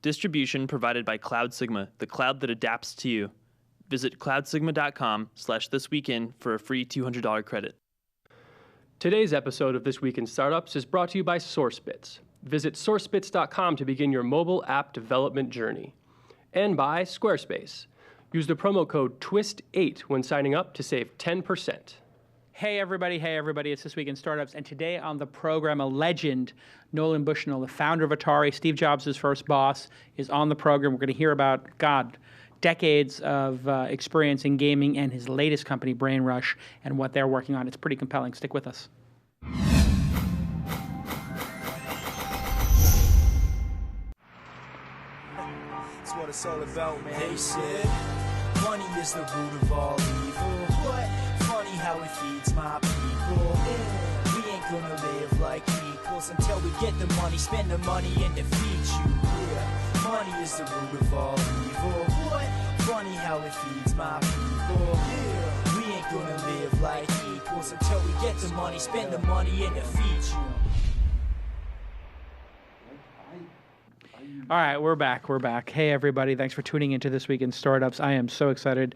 Distribution provided by Cloud Sigma, the cloud that adapts to you. Visit cloudsigma.com/thisweekin for a free $200 credit. Today's episode of This Week in Startups is brought to you by Sourcebits. Visit sourcebits.com to begin your mobile app development journey. And by Squarespace. Use the promo code TWiST8 when signing up to save 10%. Hey everybody, it's This Week in Startups, and today on the program, a legend, Nolan Bushnell, the founder of Atari, Steve Jobs' first boss, is on the program. We're going to hear about, decades of experience in gaming and his latest company, Brainrush, and what they're working on. It's pretty compelling. Stick with us. That's what it's all about, man. They said, money is the root of all evil. What? Funny how it feeds my people. Yeah. We ain't gonna live like equals until we get the money, spend the money, and defeat you. Yeah. Money is the root of all evil. What? Funny how it feeds my people. Yeah. We ain't gonna live like equals until we get the money, spend the money, and defeat you. All right, we're back. Hey, everybody. Thanks for tuning into This Week in Startups. I am so excited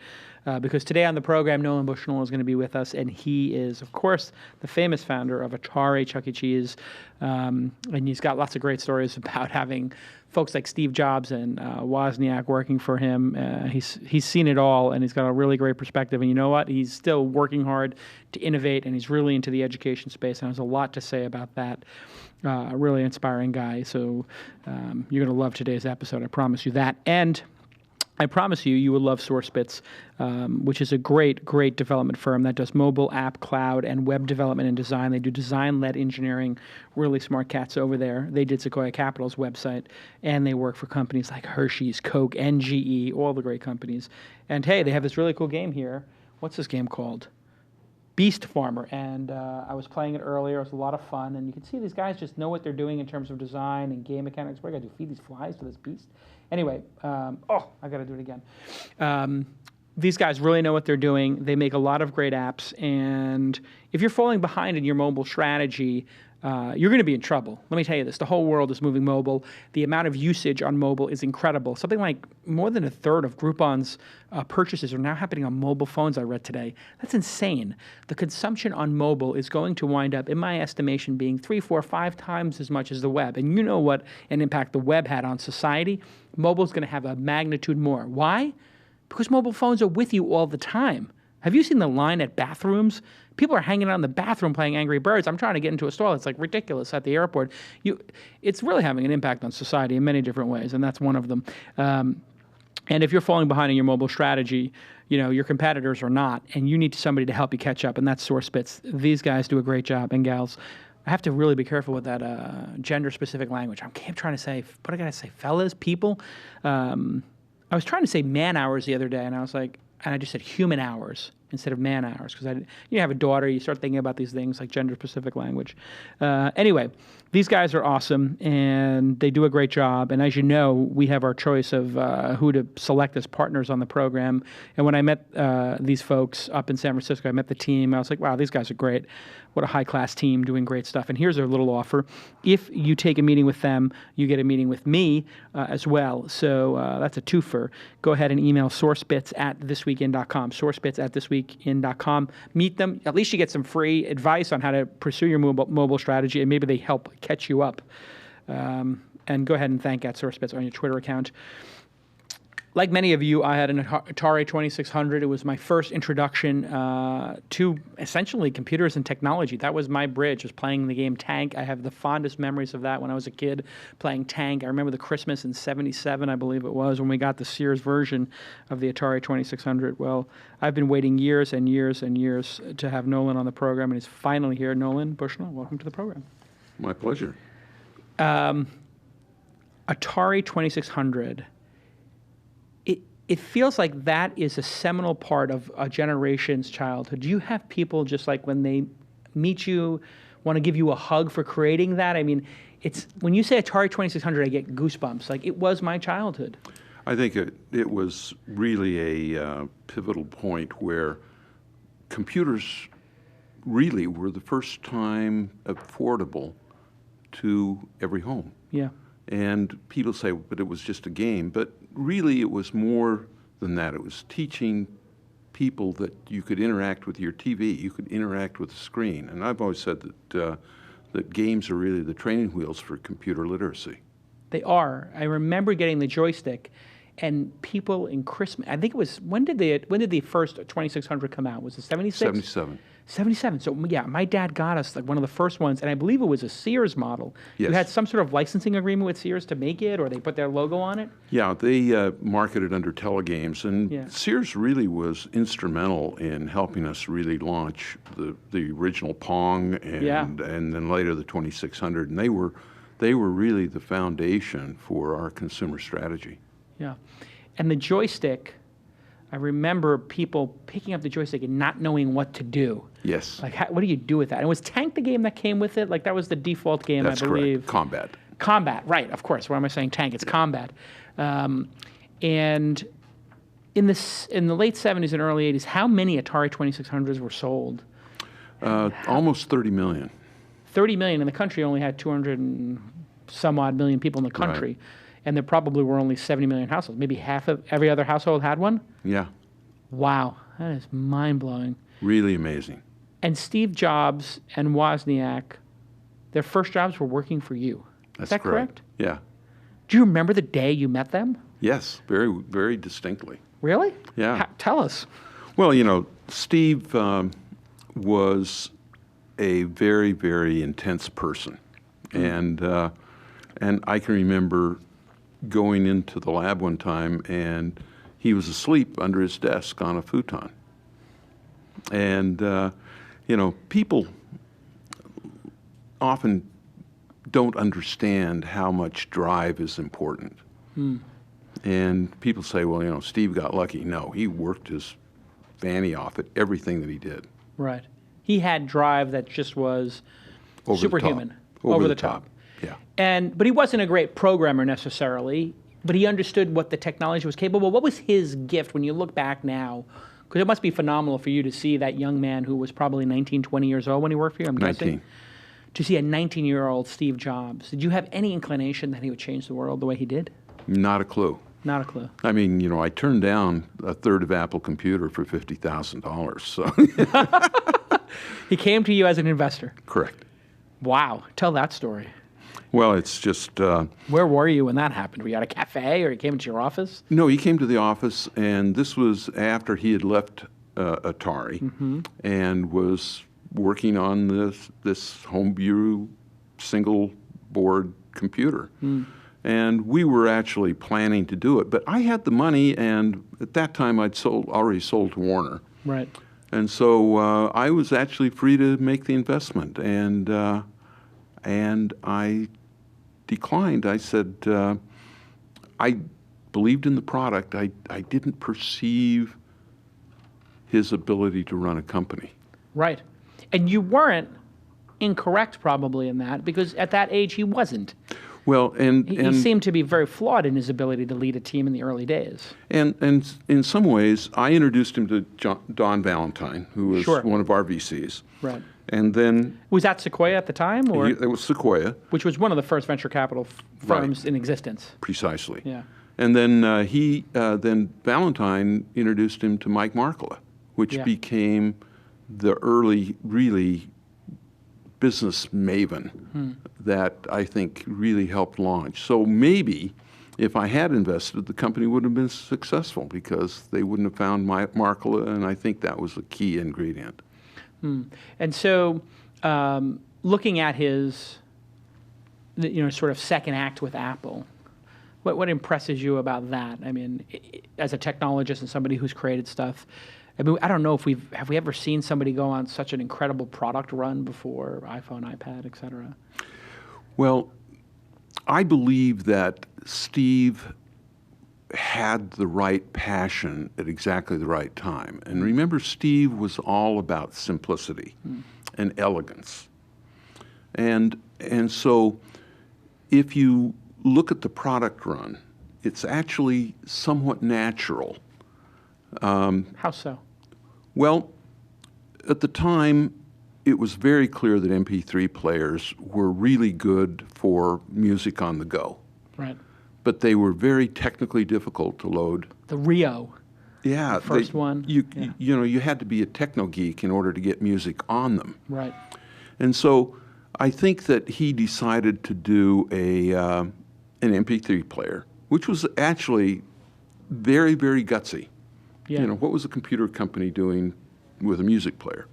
because today on the program, Nolan Bushnell is going to be with us, and he is, of course, the famous founder of Atari, Chuck E. Cheese, and he's got lots of great stories about having folks like Steve Jobs and Wozniak working for him. He's seen it all, and he's got a really great perspective, and you know what? He's still working hard to innovate, and he's really into the education space, and there's a lot to say about that. A really inspiring guy, so you're going to love today's episode. I promise you that. And I promise you will love Sourcebits, which is a great development firm that does mobile app, cloud, and web development and design. They do design-led engineering, really smart cats over there. They did Sequoia Capital's website, and they work for companies like Hershey's, Coke, and GE, all the great companies. And hey, they have this really cool game here. What's this game called? Beast Farmer, and I was playing it earlier. It was a lot of fun, and you can see these guys just know what they're doing in terms of design and game mechanics. What do I got to do? Feed these flies to this beast? Anyway, I got to do it again. These guys really know what they're doing. They make a lot of great apps, and if you're falling behind in your mobile strategy, you're going to be in trouble. Let me tell you this. The whole world is moving mobile. The amount of usage on mobile is incredible. Something like more than a third of Groupon's purchases are now happening on mobile phones, I read today. That's insane. The consumption on mobile is going to wind up, in my estimation, being 3, 4, 5 times as much as the web. And you know what an impact the web had on society. Mobile is going to have a magnitude more. Why? Because mobile phones are with you all the time. Have you seen the line at bathrooms? People are hanging out in the bathroom playing Angry Birds. I'm trying to get into a stall. It's like ridiculous at the airport. It's really having an impact on society in many different ways, and that's one of them. And if you're falling behind in your mobile strategy, your competitors are not, and you need somebody to help you catch up, and that's Sourcebits. These guys do a great job, and gals. I have to really be careful with that gender-specific language. I keep trying to say, what I got to say, fellas, people. I was trying to say man hours the other day, and I was like, and I just said human hours instead of man hours because you have a daughter, you start thinking about these things like gender-specific language. Anyway, these guys are awesome, and they do a great job. And as you know, we have our choice of who to select as partners on the program. And when I met these folks up in San Francisco, I met the team. I was like, wow, these guys are great. What a high-class team doing great stuff. And here's their little offer. If you take a meeting with them, you get a meeting with me as well. So that's a twofer. Go ahead and email sourcebits@thisweekin.com, sourcebits@thisweekin.com. Meet them. At least you get some free advice on how to pursue your mobile strategy, and maybe they help catch you up. And go ahead and thank @Sourcebits on your Twitter account. Like many of you, I had an Atari 2600. It was my first introduction to essentially computers and technology. That was my bridge, was playing the game Tank. I have the fondest memories of that when I was a kid playing Tank. I remember the Christmas in '77, I believe it was, when we got the Sears version of the Atari 2600. Well, I've been waiting years and years and years to have Nolan on the program, and he's finally here. Nolan Bushnell, welcome to the program. My pleasure. Atari 2600. It feels like that is a seminal part of a generation's childhood. Do you have people just like when they meet you, want to give you a hug for creating that? I mean, it's when you say Atari 2600, I get goosebumps. Like, it was my childhood. I think it was really a pivotal point where computers really were the first time affordable to every home. Yeah. And people say, but it was just a game. But really, it was more than that. It was teaching people that you could interact with your TV, you could interact with the screen. And I've always said that games are really the training wheels for computer literacy. They are. I remember getting the joystick, and people in Christmas. I think it was when did the first 2600 come out? Was it 76? 77. 77. So yeah, my dad got us like one of the first ones, and I believe it was a Sears model. Yes. You had some sort of licensing agreement with Sears to make it, or they put their logo on it. Yeah, they marketed under Telegames, and Yeah. Sears really was instrumental in helping us really launch the original Pong and Yeah. and then later the 2600, and they were really the foundation for our consumer strategy. Yeah, and the joystick. I remember people picking up the joystick and not knowing what to do. Yes, Like, what do you do with that? And was Tank the game that came with it? Like, that was the default game, that's I believe. correct. Combat. Combat, right, of course. Why am I saying Tank? It's Combat. And in the late 70s and early 80s, how many Atari 2600s were sold? Almost 30 million. 30 million, and the country only had 200 and some odd million people in the country. And there probably were only 70 million households. Maybe half of every other household had one? Yeah, Wow, that is mind-blowing. really amazing. And Steve Jobs and Wozniak, their first jobs were working for you. That's Is that correct? Yeah. Do you remember the day you met them? Yes, very, very distinctly. Really? Yeah. Tell us. Well, you know, Steve was a very, very intense person, and I can remember going into the lab one time, and he was asleep under his desk on a futon. And you know, people often don't understand how much drive is important. And people say, well, you know, Steve got lucky. No, he worked his fanny off at everything that he did. Right. He had drive that just was Over superhuman. the top. Over the top. Yeah. But he wasn't a great programmer necessarily, but he understood what the technology was capable. What was his gift when you look back now? Because it must be phenomenal for you to see that young man who was probably 19, 20 years old when he worked for you, I'm 19. guessing. To see a 19-year-old Steve Jobs. Did you have any inclination that he would change the world the way he did? Not a clue. Not a clue. I mean, you know, I turned down a third of Apple Computer for $50,000. So He came to you as an investor. correct. Wow. Tell that story. Well, it's just Where were you when that happened? Were you at a cafe or he came into your office? no. He came to the office, and this was after he had left Atari and was working on this homebrew single board computer. And we were actually planning to do it, but I had the money, and at that time I'd already sold to Warner. Right. And so I was actually free to make the investment, and I declined. I said I believed in the product. I didn't perceive his ability to run a company. Right. And you weren't incorrect probably in that, because at that age he wasn't. Well, and He seemed to be very flawed in his ability to lead a team in the early days. and in some ways, I introduced him to Don Valentine, who was Sure. one of our VCs. Right. And then Was that Sequoia at the time, or it was Sequoia, which was one of the first venture capital firms in existence? precisely. Yeah. And then then Valentine introduced him to Mike Markkula, which Yeah. became the early, really business maven that I think really helped launch. So maybe if I had invested, the company would have been successful because they wouldn't have found Markkula, and I think that was a key ingredient. And so, looking at his, sort of second act with Apple, what impresses you about that? I mean, as a technologist and somebody who's created stuff, I mean, I don't know if have we ever seen somebody go on such an incredible product run before, iPhone, iPad, et cetera? Well, I believe that Steve had the right passion at exactly the right time. And remember, Steve was all about simplicity and elegance. And so if you look at the product run, it's actually somewhat natural. How so? Well, at the time, it was very clear that MP3 players were really good for music on the go. Right. but they were very technically difficult to load. The Rio. Yeah, First one. You know, you had to be a techno geek in order to get music on them. Right. And so I think that he decided to do an MP3 player, which was actually very, very gutsy. Yeah. You know, what was a computer company doing with a music player?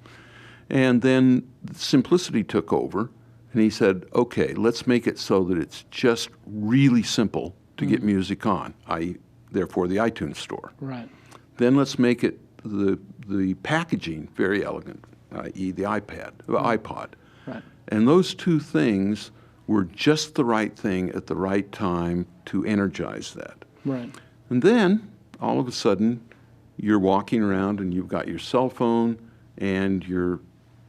And then simplicity took over, and he said, okay, let's make it so that it's just really simple to get music on, i.e., therefore the iTunes store. Right. Then let's make it the packaging very elegant, i.e., the iPod. Right. And those two things were just the right thing at the right time to energize that. Right. And then, all of a sudden, you're walking around and you've got your cell phone and your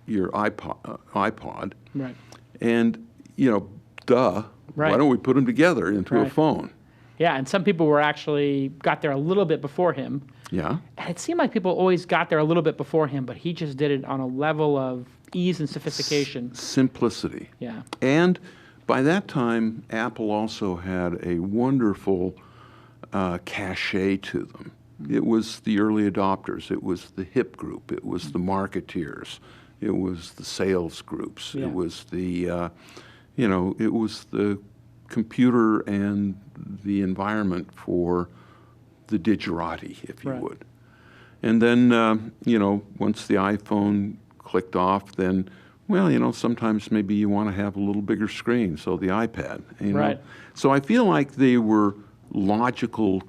iPod. Right. And, you know, duh, Right. why don't we put them together into a Right. phone? Yeah, and some people were actually got there a little bit before him. Yeah. And it seemed like people always got there a little bit before him, but he just did it on a level of ease and sophistication. Simplicity. Yeah. And by that time, Apple also had a wonderful cachet to them. It was the early adopters. It was the hip group. It was the marketeers. It was the sales groups. Yeah. It was the, it was the computer and the environment for the digerati, if you Right. would. And then, once the iPhone clicked off, then, sometimes maybe you want to have a little bigger screen, so the iPad. Right. So I feel like they were logical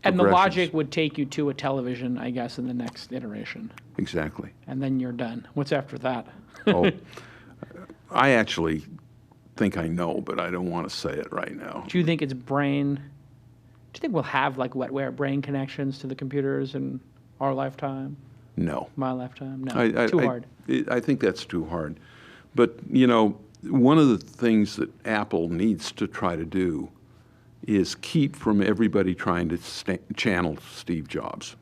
And the progressions. logic would take you to a television, I guess, in the next iteration. Exactly. And then you're done. What's after that? Oh, I actually think I know, but I don't want to say it right now. Do you think it's brain? Do you think we'll have like wetware brain connections to the computers in our lifetime, No. my lifetime? No, too hard. I think that's too hard. But, one of the things that Apple needs to try to do is keep from everybody trying to channel Steve Jobs.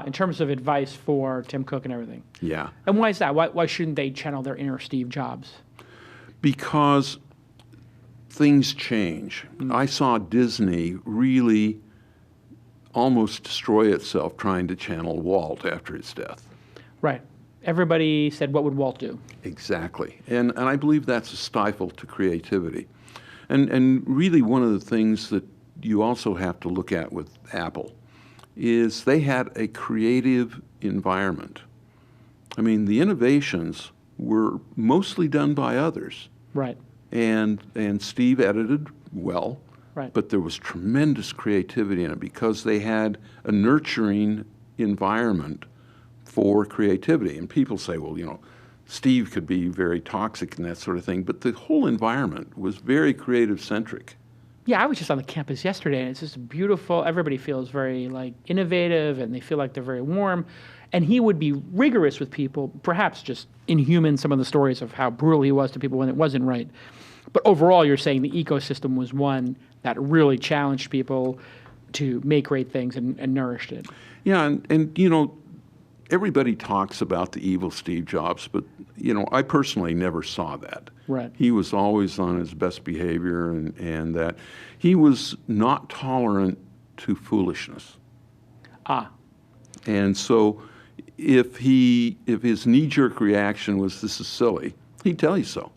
In terms of advice for Tim Cook and everything. Yeah. And why is that? Why shouldn't they channel their inner Steve Jobs? Because things change. I saw Disney really almost destroy itself trying to channel Walt after his death. Right. Everybody said, what would Walt do? Exactly. And I believe that's a stifle to creativity. And really one of the things that you also have to look at with Apple is they had a creative environment. I mean, the innovations were mostly done by others. Right. And Steve edited well, Right. but there was tremendous creativity in it because they had a nurturing environment for creativity. And people say, well, Steve could be very toxic and that sort of thing, but the whole environment was very creative-centric. Yeah, I was just on the campus yesterday, and it's just beautiful. Everybody feels very innovative, and they feel like they're very warm. And he would be rigorous with people, perhaps just inhuman, some of the stories of how brutal he was to people when it wasn't right. But overall, you're saying the ecosystem was one that really challenged people to make great things and nourished it. Yeah, and everybody talks about the evil Steve Jobs, but, I personally never saw that. Right. He was always on his best behavior and that he was not tolerant to foolishness. And so if his knee-jerk reaction was, this is silly, he'd tell you so.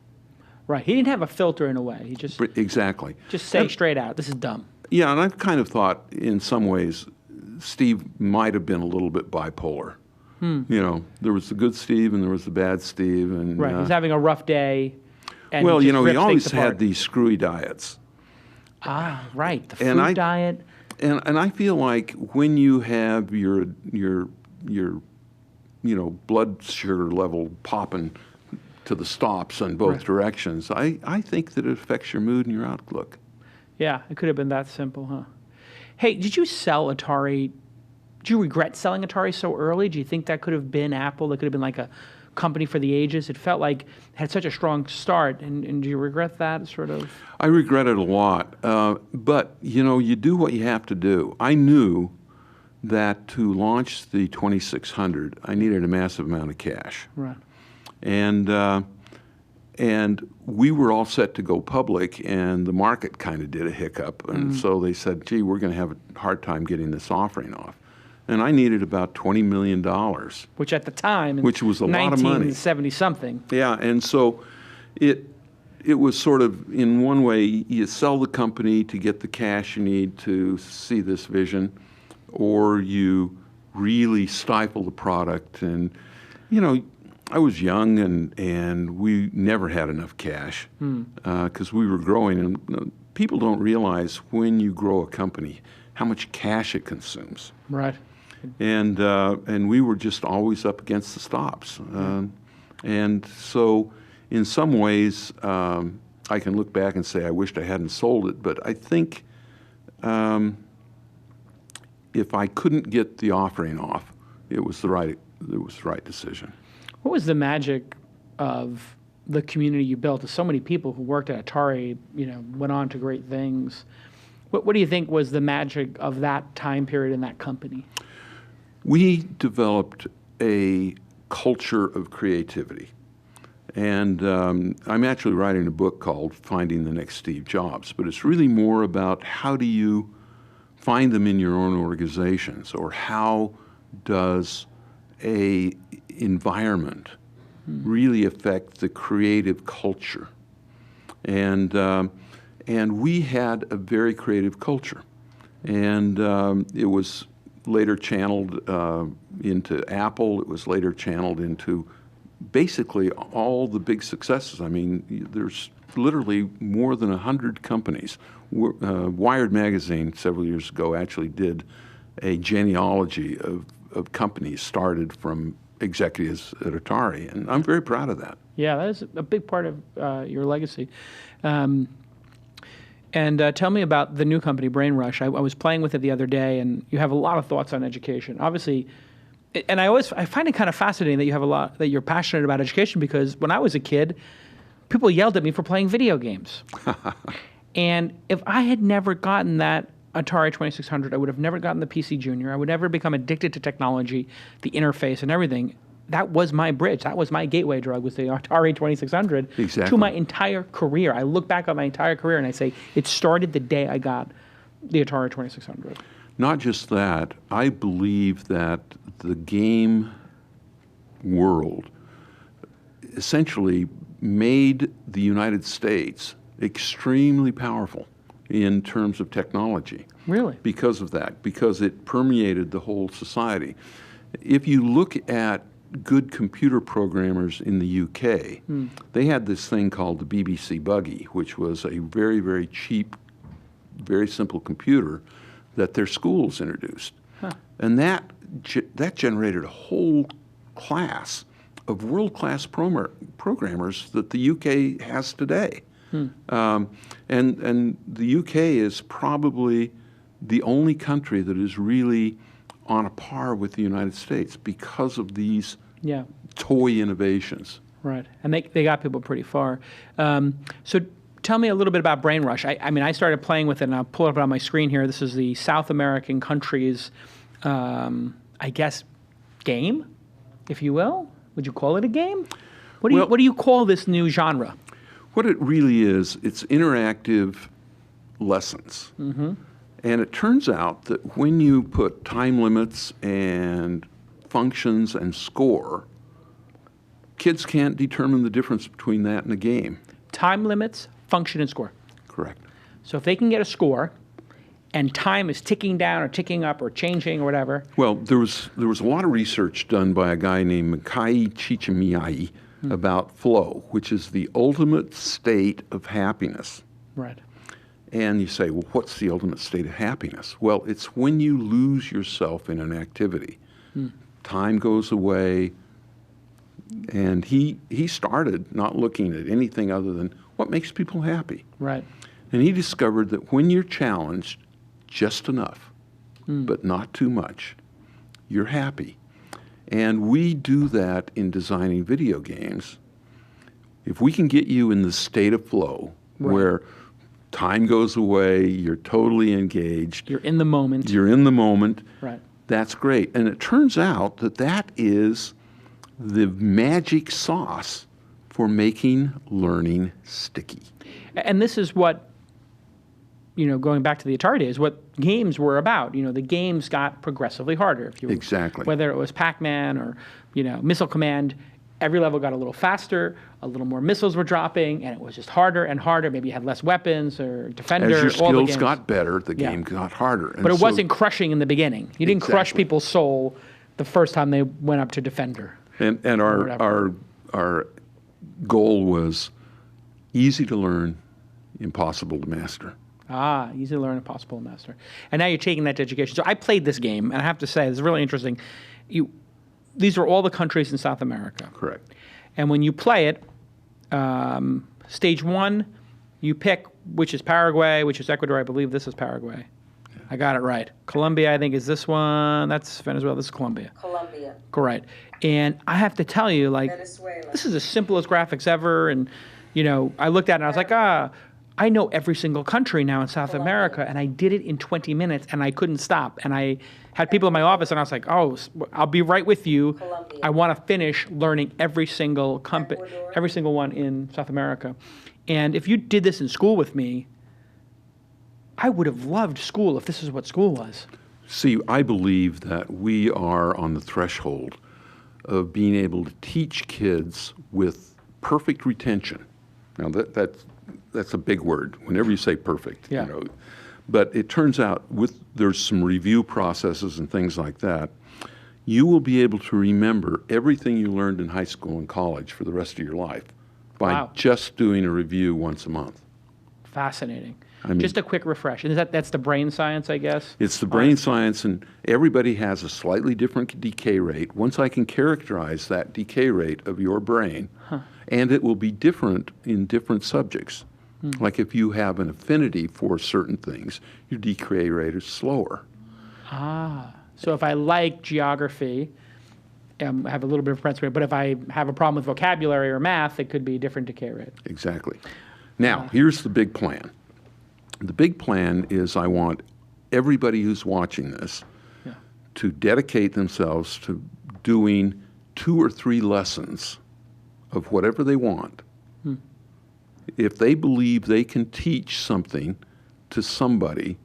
Right. He didn't have a filter in a way. He just Exactly. say straight out, this is dumb. Yeah, and I've kind of thought in some ways Steve might have been a little bit bipolar. There was the good Steve and there was the bad Steve. And, Right. He's having a rough day. And well, just he rips always things apart. had these screwy diets. Right. The And food diet. And I feel like when you have your blood sugar level popping to the stops in both Right. directions, I think that it affects your mood and your outlook. Yeah, it could have been that simple, huh? Hey, did you sell Atari? Do you regret selling Atari so early? Do you think that could have been Apple? That could have been like a company for the ages? It felt like it had such a strong start, and do you regret that sort of? I regret it a lot, but you do what you have to do. I knew that to launch the 2600, I needed a massive amount of cash. Right. And and we were all set to go public, and the market kind of did a hiccup. And so they said, gee, we're going to have a hard time getting this offering off. And I needed about $20 million. Which at the time, which was a lot of money. 1970-something. Yeah, and so it was sort of, in one way, you sell the company to get the cash you need to see this vision, or you really stifle the product. And, you know, I was young, and we never had enough cash because we were growing. And people don't realize when you grow a company how much cash it consumes. Right. And we were just always up against the stops. And so in some ways, I can look back and say I wished I hadn't sold it, but I think if I couldn't get the offering off, it was the right decision. What was the magic of the community you built? There's so many people who worked at Atari, you know, went on to great things. What do you think was the magic of that time period in that company? We developed a culture of creativity. And I'm actually writing a book called Finding the Next Steve Jobs, but it's really more about how do you find them in your own organizations, or how does a environment really affect the creative culture. And we had a very creative culture. And it was later channeled into Apple. It was later channeled into basically all the big successes. I mean, there's literally more than 100 companies. Wired magazine several years ago actually did a genealogy of companies started from executives at Atari, and I'm very proud of that. Yeah, that is a big part of your legacy. And tell me about the new company, Brainrush. I was playing with it the other day, and you have a lot of thoughts on education. Obviously, and I find it kind of fascinating that you're passionate about education, because when I was a kid, people yelled at me for playing video games. And if I had never gotten that Atari 2600, I would have never gotten the PC Junior. I would never become addicted to technology, the interface and everything. That was my bridge. That was my gateway drug, was the Atari 2600 to my entire career. I look back on my entire career and I say, it started the day I got the Atari 2600. Not just that, I believe that the game world essentially made the United States extremely powerful in terms of technology. Really? Because of that, because it permeated the whole society. If you look at good computer programmers in the UK, they had this thing called the BBC Buggy, which was a very, very cheap, very simple computer that their schools introduced. And that generated a whole class of world-class programmers that the UK has today. And the UK is probably the only country that is really on a par with the United States because of these toy innovations. Right, and they got people pretty far. So tell me a little bit about Brainrush. I mean, I started playing with it, and I'll pull it up on my screen here. This is the South American countries, I guess, game, if you will. Would you call it a game? What do you call this new genre? What it really is, it's interactive lessons. And it turns out that when you put time limits and functions and score, kids can't determine the difference between that and a game. Time limits, function, and score. Correct. So if they can get a score, and time is ticking down or ticking up or changing or whatever. Well, there was a lot of research done by a guy named Mikai Csikszentmihalyi about flow, which is the ultimate state of happiness. Right. And you say, well, what's the ultimate state of happiness? Well, it's when you lose yourself in an activity. Time goes away, and he started not looking at anything other than what makes people happy. Right. And he discovered that when you're challenged just enough, but not too much, you're happy. And we do that in designing video games. If we can get you in the state of flow, where time goes away, you're totally engaged. You're in the moment. You're in the moment. Right. That's great. And it turns out that that is the magic sauce for making learning sticky. And this is what, going back to the Atari days, what games were about. The games got progressively harder. Exactly. Whether it was Pac-Man or, Missile Command, every level got a little faster, a little more missiles were dropping, and it was just harder and harder. Maybe you had less weapons or Defender. As your all the skills games. got better, the game got harder. But it wasn't crushing in the beginning. You didn't crush Exactly. people's soul the first time they went up to Defender. And our goal was easy to learn, impossible to master. Easy to learn, impossible to master. And now you're taking that to education. So I played this game, and I have to say, it's really interesting. These are all the countries in South America. Correct. And when you play it, stage 1, you pick which is Paraguay, which is Ecuador. I believe this is Paraguay. Yeah. I got it right. Colombia, I think, is this one. That's Venezuela. This is Colombia. Colombia. Correct. And I have to tell you, Venezuela. this is the simplest graphics ever. And, I looked at it and I was like, I know every single country now in South America, and I did it in 20 minutes, and I couldn't stop. And I had people in my office, and I was like, I'll be right with you. Colombia. I want to finish learning every single one in South America. And if you did this in school with me, I would have loved school if this is what school was. See, I believe that we are on the threshold of being able to teach kids with perfect retention. Now, that's a big word whenever you say perfect. Yeah. But it turns out there's some review processes and things like that. You will be able to remember everything you learned in high school and college for the rest of your life by just doing a review once a month. Fascinating. I mean, just a quick refresh. And that's the brain science, I guess? It's the brain science, and everybody has a slightly different decay rate. Once I can characterize that decay rate of your brain, and it will be different in different subjects. Like if you have an affinity for certain things, your decay rate is slower. So if I like geography, I have a little bit of preference for it, but if I have a problem with vocabulary or math, it could be a different decay rate. Exactly. Now, here's the big plan. The big plan is I want everybody who's watching this to dedicate themselves to doing 2 or 3 lessons of whatever they want. If they believe they can teach something to somebody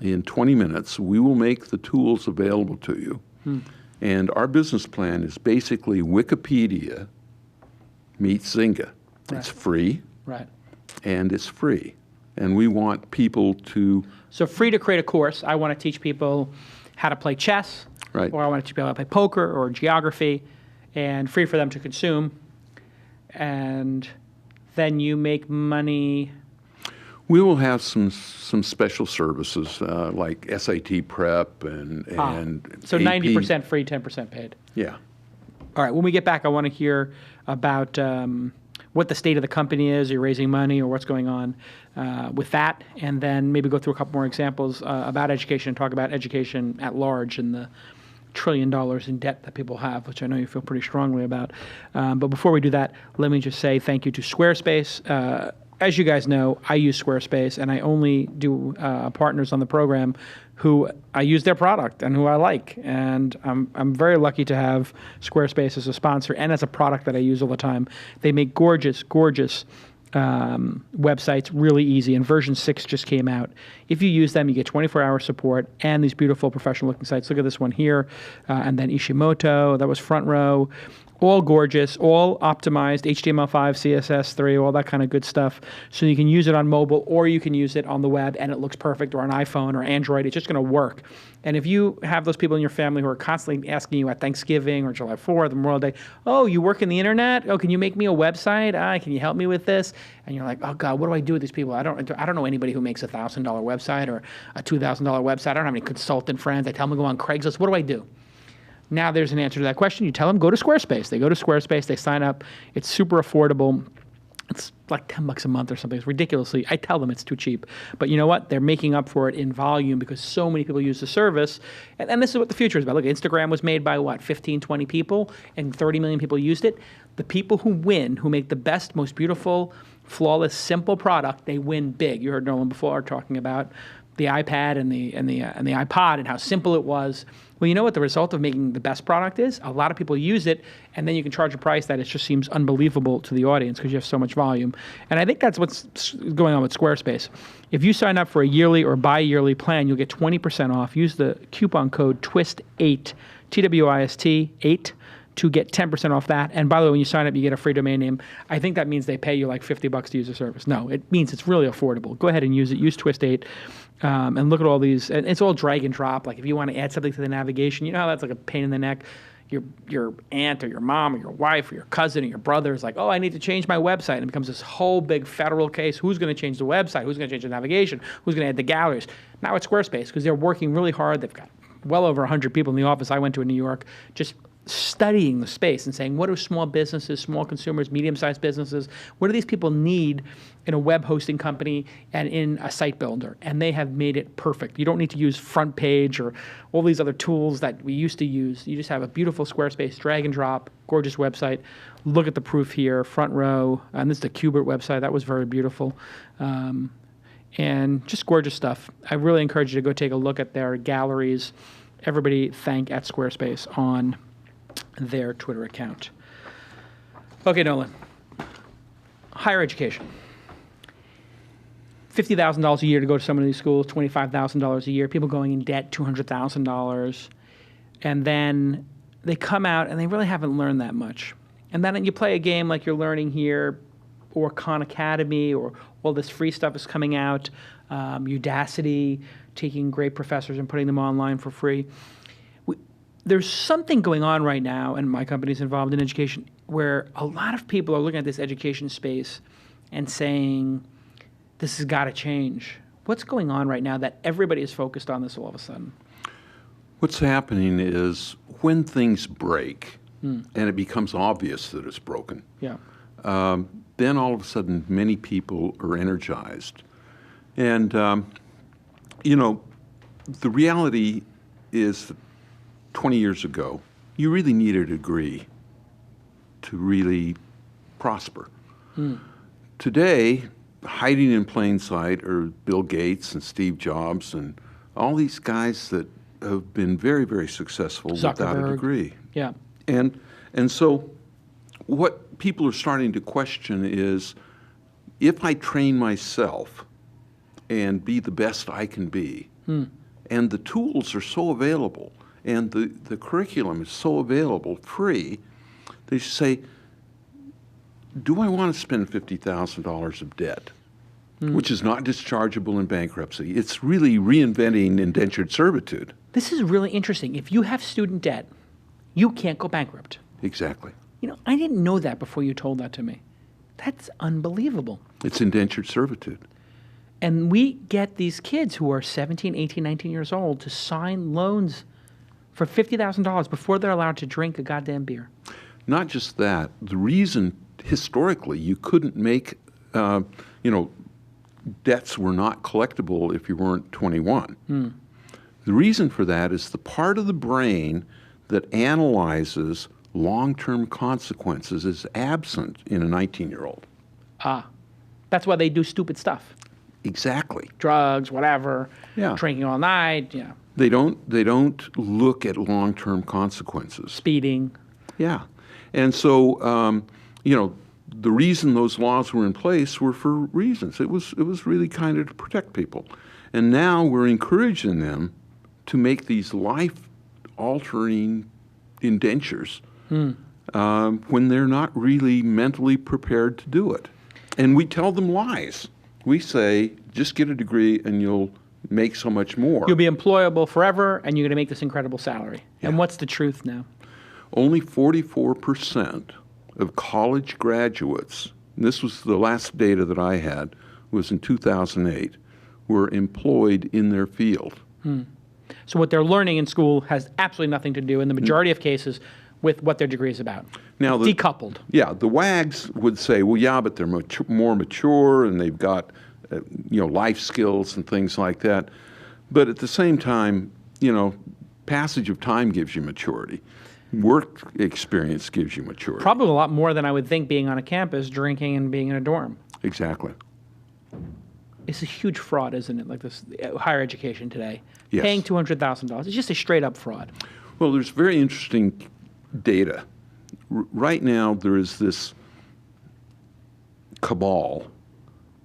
in 20 minutes, we will make the tools available to you. And our business plan is basically Wikipedia meets Zynga. Right. It's free. Right. And it's free. And we want people to... So free to create a course. I want to teach people how to play chess. Right. Or I want to teach people how to play poker or geography. And free for them to consume. And then you make money... We will have some special services like SAT prep and So AP. 90% free, 10% paid. Yeah. All right, when we get back, I want to hear about what the state of the company is, you're raising money, or what's going on with that, and then maybe go through a couple more examples about education and talk about education at large and the $1 trillion in debt that people have, which I know you feel pretty strongly about. But before we do that, let me just say thank you to Squarespace. As you guys know, I use Squarespace, and I only do partners on the program who I use their product and who I like. And I'm very lucky to have Squarespace as a sponsor and as a product that I use all the time. They make gorgeous, gorgeous websites really easy, and version 6 just came out. If you use them, you get 24-hour support and these beautiful professional-looking sites. Look at this one here, and then Ishimoto, that was Front Row. All gorgeous, all optimized, HTML5, CSS3, all that kind of good stuff. So you can use it on mobile, or you can use it on the web, and it looks perfect, or on iPhone or Android. It's just going to work. And if you have those people in your family who are constantly asking you at Thanksgiving or July 4th, Memorial Day, oh, you work in the internet? Oh, can you make me a website? Can you help me with this? And you're like, oh God, what do I do with these people? I don't know anybody who makes a $1,000 website or a $2,000 website. I don't have any consultant friends. I tell them to go on Craigslist. What do I do? Now there's an answer to that question. You tell them, go to Squarespace. They go to Squarespace. They sign up. It's super affordable. It's like $10 a month or something. It's ridiculously. I tell them it's too cheap. But you know what? They're making up for it in volume because so many people use the service. And this is what the future is about. Look, Instagram was made by, 15, 20 people, and 30 million people used it. The people who win, who make the best, most beautiful, flawless, simple product, they win big. You heard Nolan before talking about the iPad and the iPod and how simple it was. Well, you know what the result of making the best product is? A lot of people use it, and then you can charge a price that it just seems unbelievable to the audience because you have so much volume. And I think that's what's going on with Squarespace. If you sign up for a yearly or bi-yearly plan, you'll get 20% off. Use the coupon code TWiST8, TWiST 8, to get 10% off that. And by the way, when you sign up, you get a free domain name. I think that means they pay you like $50 to use the service. No, it means it's really affordable. Go ahead and use it. Use TWiST8. And look at all these. And it's all drag and drop. Like if you want to add something to the navigation, you know how that's like a pain in the neck? Your aunt or your mom or your wife or your cousin or your brother is like, oh, I need to change my website. And it becomes this whole big federal case. Who's going to change the website? Who's going to change the navigation? Who's going to add the galleries? Now it's Squarespace because they're working really hard. They've got well over 100 people in the office I went to in New York just studying the space and saying, what do small businesses, small consumers, medium-sized businesses, what do these people need in a web hosting company and in a site builder? And they have made it perfect. You don't need to use Front Page or all these other tools that we used to use. You just have a beautiful Squarespace, drag and drop, gorgeous website. Look at the proof here, front row. And this is the Qbert website. That was very beautiful. And just gorgeous stuff. I really encourage you to go take a look at their galleries. Everybody thank at Squarespace on their Twitter account. Okay, Nolan. Higher education. $50,000 a year to go to some of these schools, $25,000 a year, people going in debt, $200,000. And then they come out and they really haven't learned that much. And then you play a game like you're learning here, or Khan Academy, or all this free stuff is coming out, Udacity, taking great professors and putting them online for free. There's something going on right now, and my company's involved in education, where a lot of people are looking at this education space and saying, this has got to change. What's going on right now that everybody is focused on this all of a sudden? What's happening is when things break and it becomes obvious that it's broken, Yeah. then all of a sudden many people are energized. And, you know, the reality is that 20 years ago, you really needed a degree to really prosper. Today, hiding in plain sight are Bill Gates and Steve Jobs and all these guys that have been very, very successful without a degree. Yeah. And so what people are starting to question is, if I train myself and be the best I can be, and the tools are so available, and the curriculum is so available, free, they say, do I want to spend $50,000 of debt, which is not dischargeable in bankruptcy? It's really reinventing indentured servitude. This is really interesting. If you have student debt, you can't go bankrupt. Exactly. You know, I didn't know that before you told that to me. That's unbelievable. It's indentured servitude. And we get these kids who are 17, 18, 19 years old to sign loans for $50,000 before they're allowed to drink a goddamn beer. Not just that. The reason historically you couldn't make, debts were not collectible if you weren't 21. The reason for that is the part of the brain that analyzes long-term consequences is absent in a 19-year-old. That's why they do stupid stuff. Exactly. Drugs, whatever. Yeah. Drinking all night. Yeah. They don't look at long-term consequences. Speeding. Yeah. And so, the reason those laws were in place were for reasons. It was really kind of to protect people. And now we're encouraging them to make these life-altering indentures when they're not really mentally prepared to do it. And we tell them lies. We say, just get a degree and you'll make so much more. You'll be employable forever and you're going to make this incredible salary. Yeah. And what's the truth now? Only 44% of college graduates, and this was the last data that I had, was in 2008, were employed in their field. So what they're learning in school has absolutely nothing to do, in the majority of cases, with what their degree is about. Now, decoupled. Yeah, the wags would say, well, yeah, but they're more mature and they've got, life skills and things like that. But at the same time, passage of time gives you maturity. Work experience gives you maturity. Probably a lot more than I would think being on a campus, drinking and being in a dorm. Exactly. It's a huge fraud, isn't it? Like this higher education today. Yes. Paying $200,000. It's just a straight up fraud. Well, there's very interesting data. Right now, there is this cabal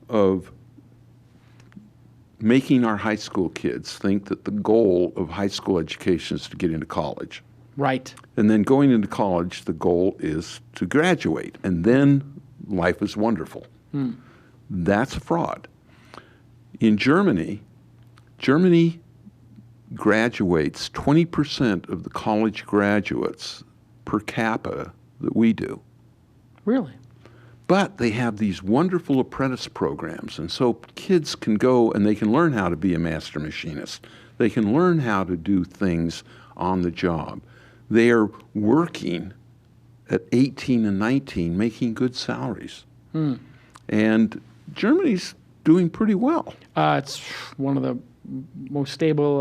of making our high school kids think that the goal of high school education is to get into college. Right. And then going into college, the goal is to graduate. And then life is wonderful. That's a fraud. In Germany graduates 20% of the college graduates per capita that we do. Really? But they have these wonderful apprentice programs, and so kids can go and they can learn how to be a master machinist. They can learn how to do things on the job. They are working at 18 and 19, making good salaries. And Germany's doing pretty well. It's one of the most stable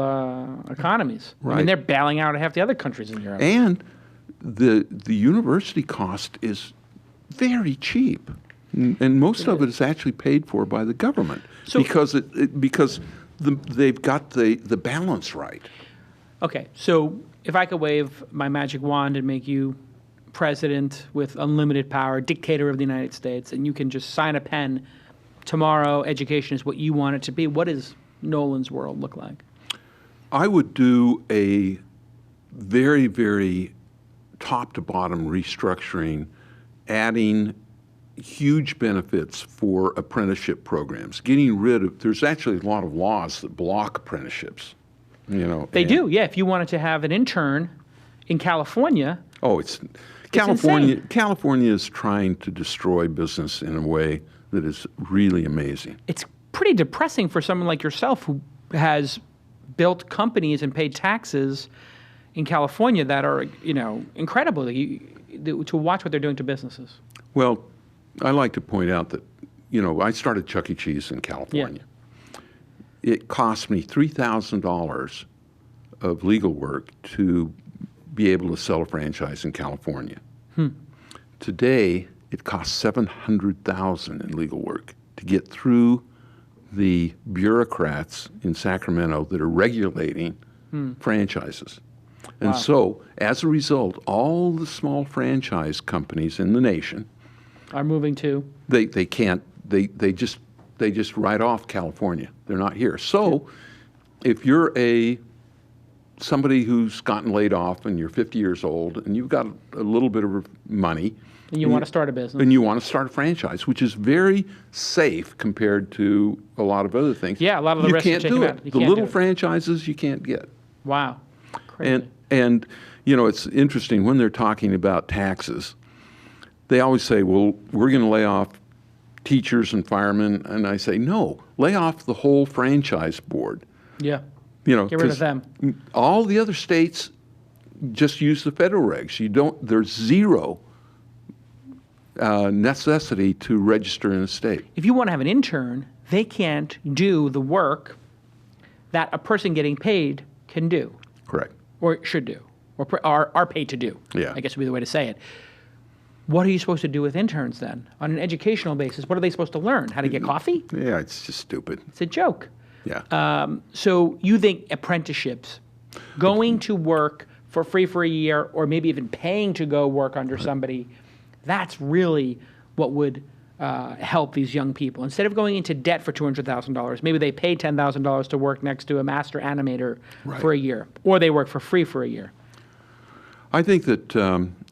economies. I mean, Right. they're bailing out half the other countries in Europe. And the university cost is very cheap. And most of it is actually paid for by the government because they've got the balance right. Okay, so if I could wave my magic wand and make you president with unlimited power, dictator of the United States, and you can just sign a pen, tomorrow education is what you want it to be, what does Nolan's world look like? I would do a very, very top to bottom restructuring, adding huge benefits for apprenticeship programs, getting rid of, there's actually a lot of laws that block apprenticeships. They do, yeah. If you wanted to have an intern in California. Oh, California. insane. California is trying to destroy business in a way that is really amazing. It's pretty depressing for someone like yourself who has built companies and paid taxes in California that are, incredible to watch what they're doing to businesses. Well, I like to point out that, I started Chuck E. Cheese in California. It cost me $3,000 of legal work to be able to sell a franchise in California. Today, it costs $700,000 in legal work to get through the bureaucrats in Sacramento that are regulating franchises. And so, as a result, all the small franchise companies in the nation Are moving to? they can't. They just write off California. They're not here. So, if you're somebody who's gotten laid off and you're 50 years old and you've got a little bit of money, And you want to start a business. and you want to start a franchise, which is very safe compared to a lot of other things. Yeah, a lot of the you risks are can't taken do out. it. You The can't little do it. franchises you can't get. Wow. Crazy. And it's interesting when they're talking about taxes. They always say, "Well, we're going to lay off teachers and firemen," and I say, "No, lay off the whole franchise board." Yeah. Get Get rid of them. All the other states just use the federal regs. There's zero necessity to register in a state. If you want to have an intern, they can't do the work that a person getting paid can do Correct. or should do or are paid to do. Yeah. I guess would be the way to say it. What are you supposed to do with interns then? On an educational basis, what are they supposed to learn? How to get coffee? Yeah, it's just stupid. It's a joke. Yeah. So you think apprenticeships, going to work for free for a year or maybe even paying to go work under somebody, that's really what would help these young people. Instead of going into debt for $200,000, maybe they pay $10,000 to work next to a master animator for a year, or they work for free for a year. I think that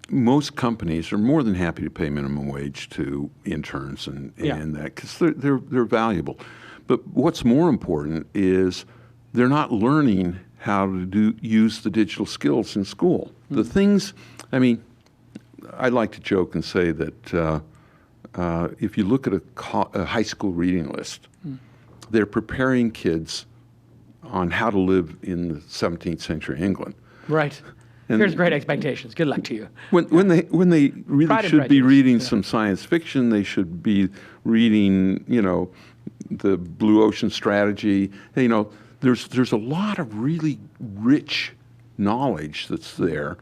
most companies are more than happy to pay minimum wage to interns and that because they're valuable. But what's more important is they're not learning how to use the digital skills in school. The things, I like to joke and say that if you look at a high school reading list, they're preparing kids on how to live in the 17th century England. Right. Here's great expectations. Good luck to you. When they really Pride and should be Prejudice, reading some science fiction, they should be reading, the Blue Ocean Strategy. There's a lot of really rich knowledge that's there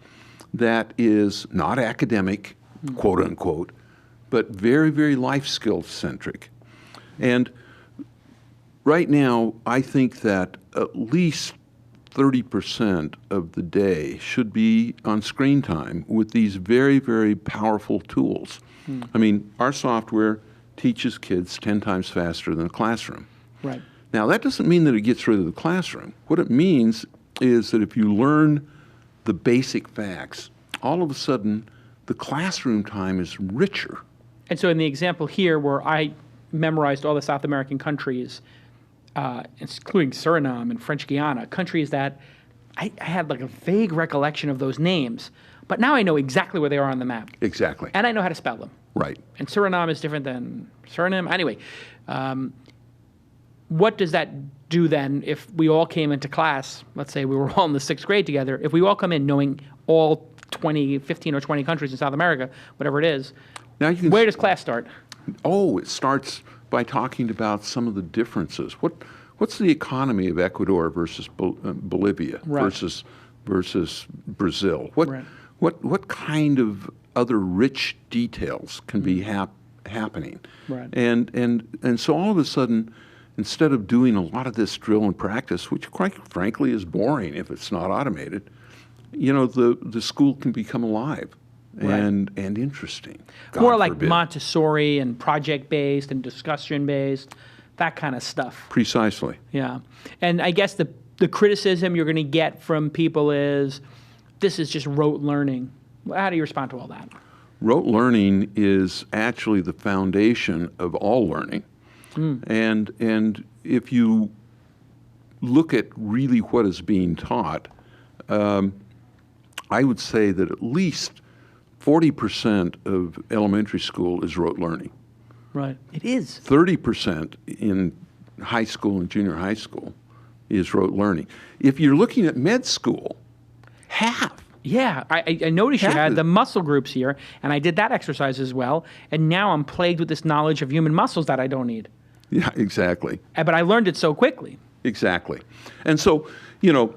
that is not academic, quote unquote, but very, very life skill centric. And right now, I think that at least 30% of the day should be on screen time with these very, very powerful tools. I mean, our software teaches kids 10 times faster than the classroom. Right. Now, that doesn't mean that it gets rid of the classroom. What it means is that if you learn the basic facts, all of a sudden, the classroom time is richer. And so in the example here where I memorized all the South American countries, including Suriname and French Guiana, countries that I had like a vague recollection of those names, but now I know exactly where they are on the map. Exactly. And I know how to spell them. Right. And Suriname is different than Suriname. Anyway, what does that do then if we all came into class, let's say we were all in the 6th grade together, if we all come in knowing all 15 or 20 countries in South America, whatever it is, Now you can where does class start? Oh, it starts by talking about some of the differences. What's the economy of Ecuador versus Bolivia Right. versus Brazil? What kind of other rich details can be happening? Right. And so all of a sudden, instead of doing a lot of this drill and practice, which quite frankly is boring if it's not automated, you know, the school can become alive. Right. And interesting. God More like forbid. Montessori and project-based and discussion-based, that kind of stuff. Precisely. Yeah. And I guess the criticism you're going to get from people is, this is just rote learning. How do you respond to all that? Rote learning is actually the foundation of all learning. And if you look at really what is being taught, I would say that at least 40% of elementary school is rote learning. Right. It is. 30% in high school and junior high school is rote learning. If you're looking at med school, half. Yeah, I noticed you Half had of- the muscle groups here, and I did that exercise as well, and now I'm plagued with this knowledge of human muscles that I don't need. Yeah, exactly. But I learned it so quickly. Exactly. And so, you know,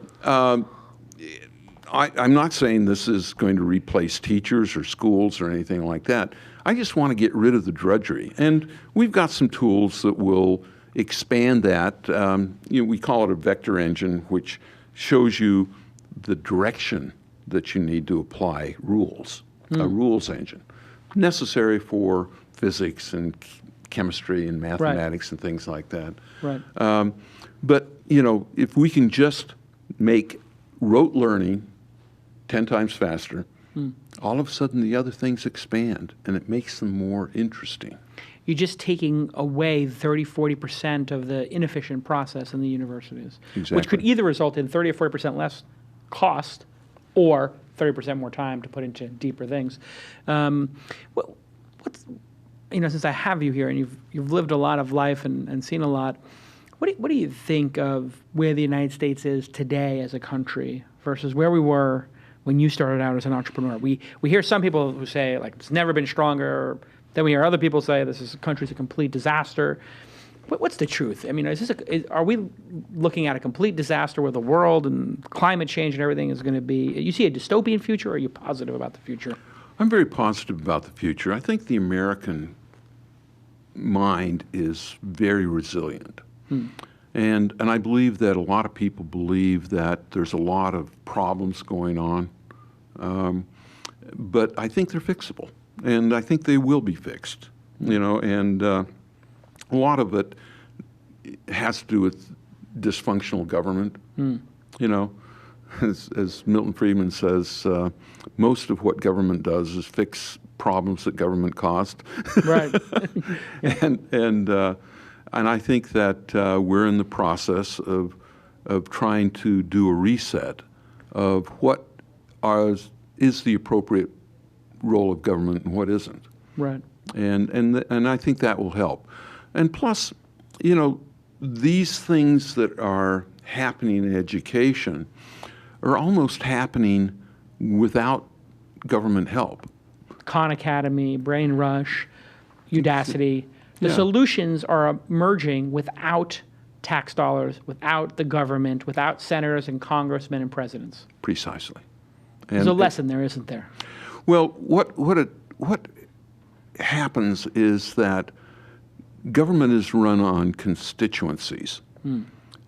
I'm not saying this is going to replace teachers or schools or anything like that. I just want to get rid of the drudgery. And we've got some tools that will expand that. You know, we call it a vector engine, which shows you the direction that you need to apply rules, a rules engine, necessary for physics and chemistry and mathematics and things like that. Right. But, you know, if we can just make rote learning 10 times faster, all of a sudden the other things expand and it makes them more interesting. You're just taking away 30, 40% of the inefficient process in the universities, which could Exactly. either result in 30 or 40% less cost or 30% more time to put into deeper things. What's, you know, since I have you here and you've lived a lot of life and seen a lot, what do you think of where the United States is today as a country versus where we were when you started out as an entrepreneur? We hear some people who say, like, it's never been stronger. Then we hear other people say this country's a complete disaster. What's the truth? I mean, are we looking at a complete disaster where the world and climate change and everything is going to be? You see a dystopian future, or are you positive about the future? I'm very positive about the future. I think the American mind is very resilient. And I believe that a lot of people believe that there's a lot of problems going on. But I think they're fixable. And I think they will be fixed. You know, and a lot of it has to do with dysfunctional government. You know, as Milton Friedman says, most of what government does is fix problems that government caused. Right. And I think that we're in the process of trying to do a reset of what is the appropriate role of government and what isn't. Right. And I think that will help. And plus, you know, these things that are happening in education are almost happening without government help. Khan Academy, Brainrush, Udacity. The Yeah. solutions are emerging without tax dollars, without the government, without senators and congressmen and presidents. Precisely. There's a lesson there, isn't there? Well, what happens is that government is run on constituencies.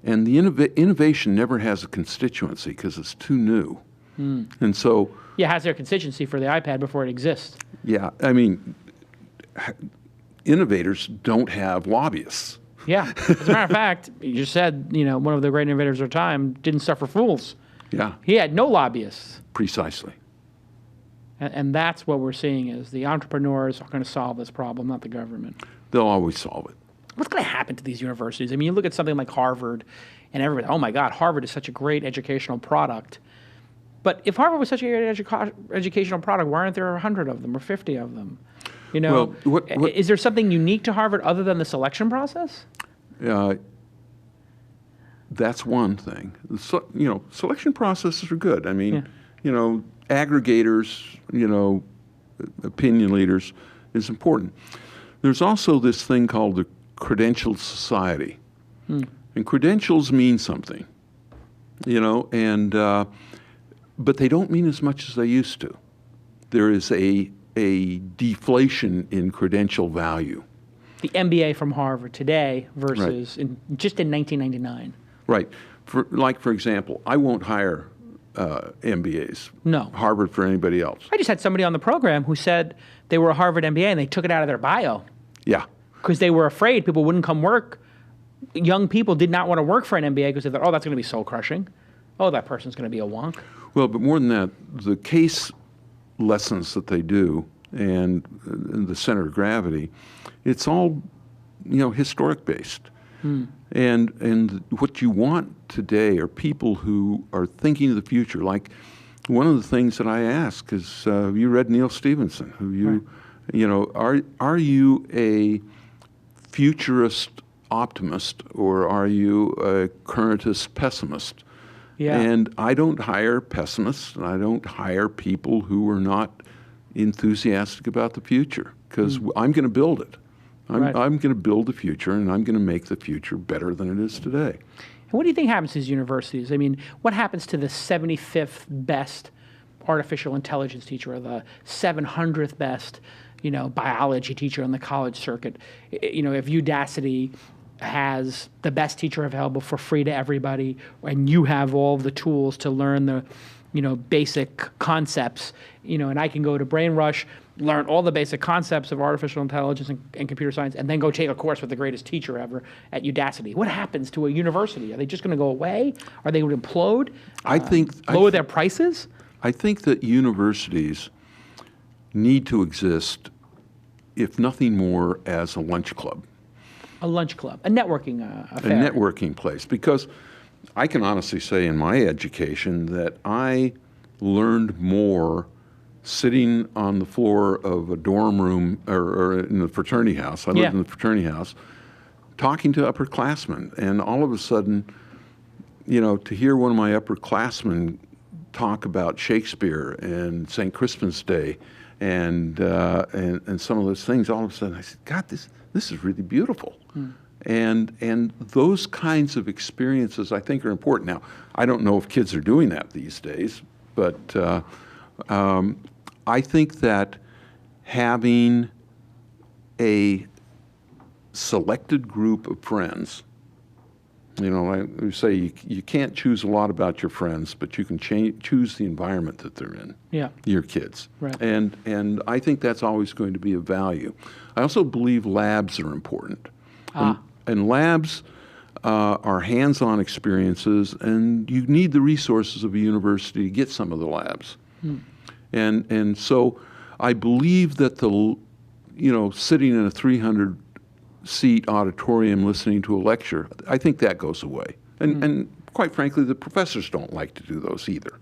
And the innovation never has a constituency because it's too new. And so... Yeah, it has their constituency for the iPad before it exists. Yeah, I mean, innovators don't have lobbyists. Yeah. As a matter of fact, you just said, one of the great innovators of our time didn't suffer fools. Yeah. He had no lobbyists. Precisely. And that's what we're seeing is the entrepreneurs are going to solve this problem, not the government. They'll always solve it. What's going to happen to these universities? I mean, you look at something like Harvard and everybody, oh my God, Harvard is such a great educational product. But if Harvard was such a great educational product, why aren't there 100 of them or 50 of them? Well, is there something unique to Harvard other than the selection process? That's one thing. Selection processes are good. I mean, aggregators, opinion leaders is important. There's also this thing called the credentialed society. And credentials mean something, but they don't mean as much as they used to. There is a deflation in credential value. The MBA from Harvard today versus just in 1999. Right. For example, I won't hire MBAs. No. Harvard for anybody else. I just had somebody on the program who said they were a Harvard MBA and they took it out of their bio. Yeah. Because they were afraid people wouldn't come work. Young people did not want to work for an MBA because they thought, oh, that's going to be soul crushing. Oh, that person's going to be a wonk. Well, but more than that, the case lessons that they do and the center of gravity, it's all, historic based. And what you want today are people who are thinking of the future. Like one of the things that I ask is, have you read Neil Stephenson? Are you a futurist optimist or are you a currentist pessimist? Yeah. And I don't hire pessimists and I don't hire people who are not enthusiastic about the future because I'm going to build it. I'm going to build the future and I'm going to make the future better than it is today. And what do you think happens to these universities? I mean, what happens to the 75th best artificial intelligence teacher or the 700th best, biology teacher on the college circuit? If Udacity has the best teacher available for free to everybody and you have all the tools to learn the, basic concepts, and I can go to Brainrush, learn all the basic concepts of artificial intelligence and computer science, and then go take a course with the greatest teacher ever at Udacity. What happens to a university? Are they just going to go away? Are they going to implode? Lower their prices? I think that universities need to exist, if nothing more, as a lunch club. A lunch club, a networking affair. A networking place, because I can honestly say in my education that I learned more sitting on the floor of a dorm room or in the fraternity house. I lived in the fraternity house, talking to upperclassmen. And all of a sudden, to hear one of my upperclassmen talk about Shakespeare and St. Crispin's Day and some of those things, all of a sudden I said, God, this is really beautiful. And those kinds of experiences I think are important. Now, I don't know if kids are doing that these days, but I think that having a selected group of friends, I say you can't choose a lot about your friends, but you can choose the environment that they're in. Yeah. Your kids. Right. And I think that's always going to be of value. I also believe labs are important. And labs are hands-on experiences, and you need the resources of a university to get some of the labs. And so I believe that sitting in a 300-seat auditorium listening to a lecture, I think that goes away. And quite frankly, the professors don't like to do those either.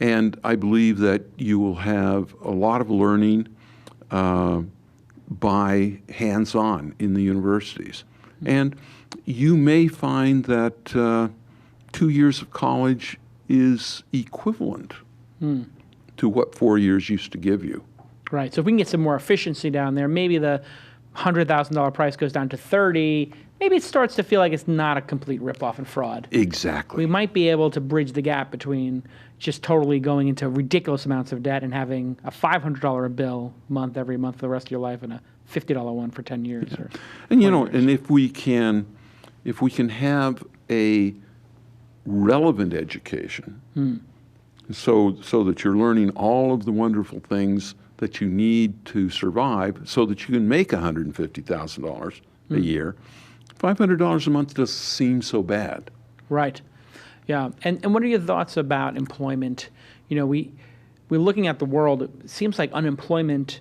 And I believe that you will have a lot of learning by hands-on in the universities. And you may find that 2 years of college is equivalent to what 4 years used to give you. Right. So if we can get some more efficiency down there, maybe the $100,000 price goes down to $30,000. Maybe it starts to feel like it's not a complete ripoff and fraud. Exactly. We might be able to bridge the gap between just totally going into ridiculous amounts of debt and having a $500 bill every month for the rest of your life and a $50 one for 10 years. Or And 20 years. and if we can have a relevant education, so that you're learning all of the wonderful things that you need to survive, so that you can make $150,000 a year, $500 a month doesn't seem so bad. Right. Yeah. And what are your thoughts about employment? We're looking at the world. It seems like unemployment,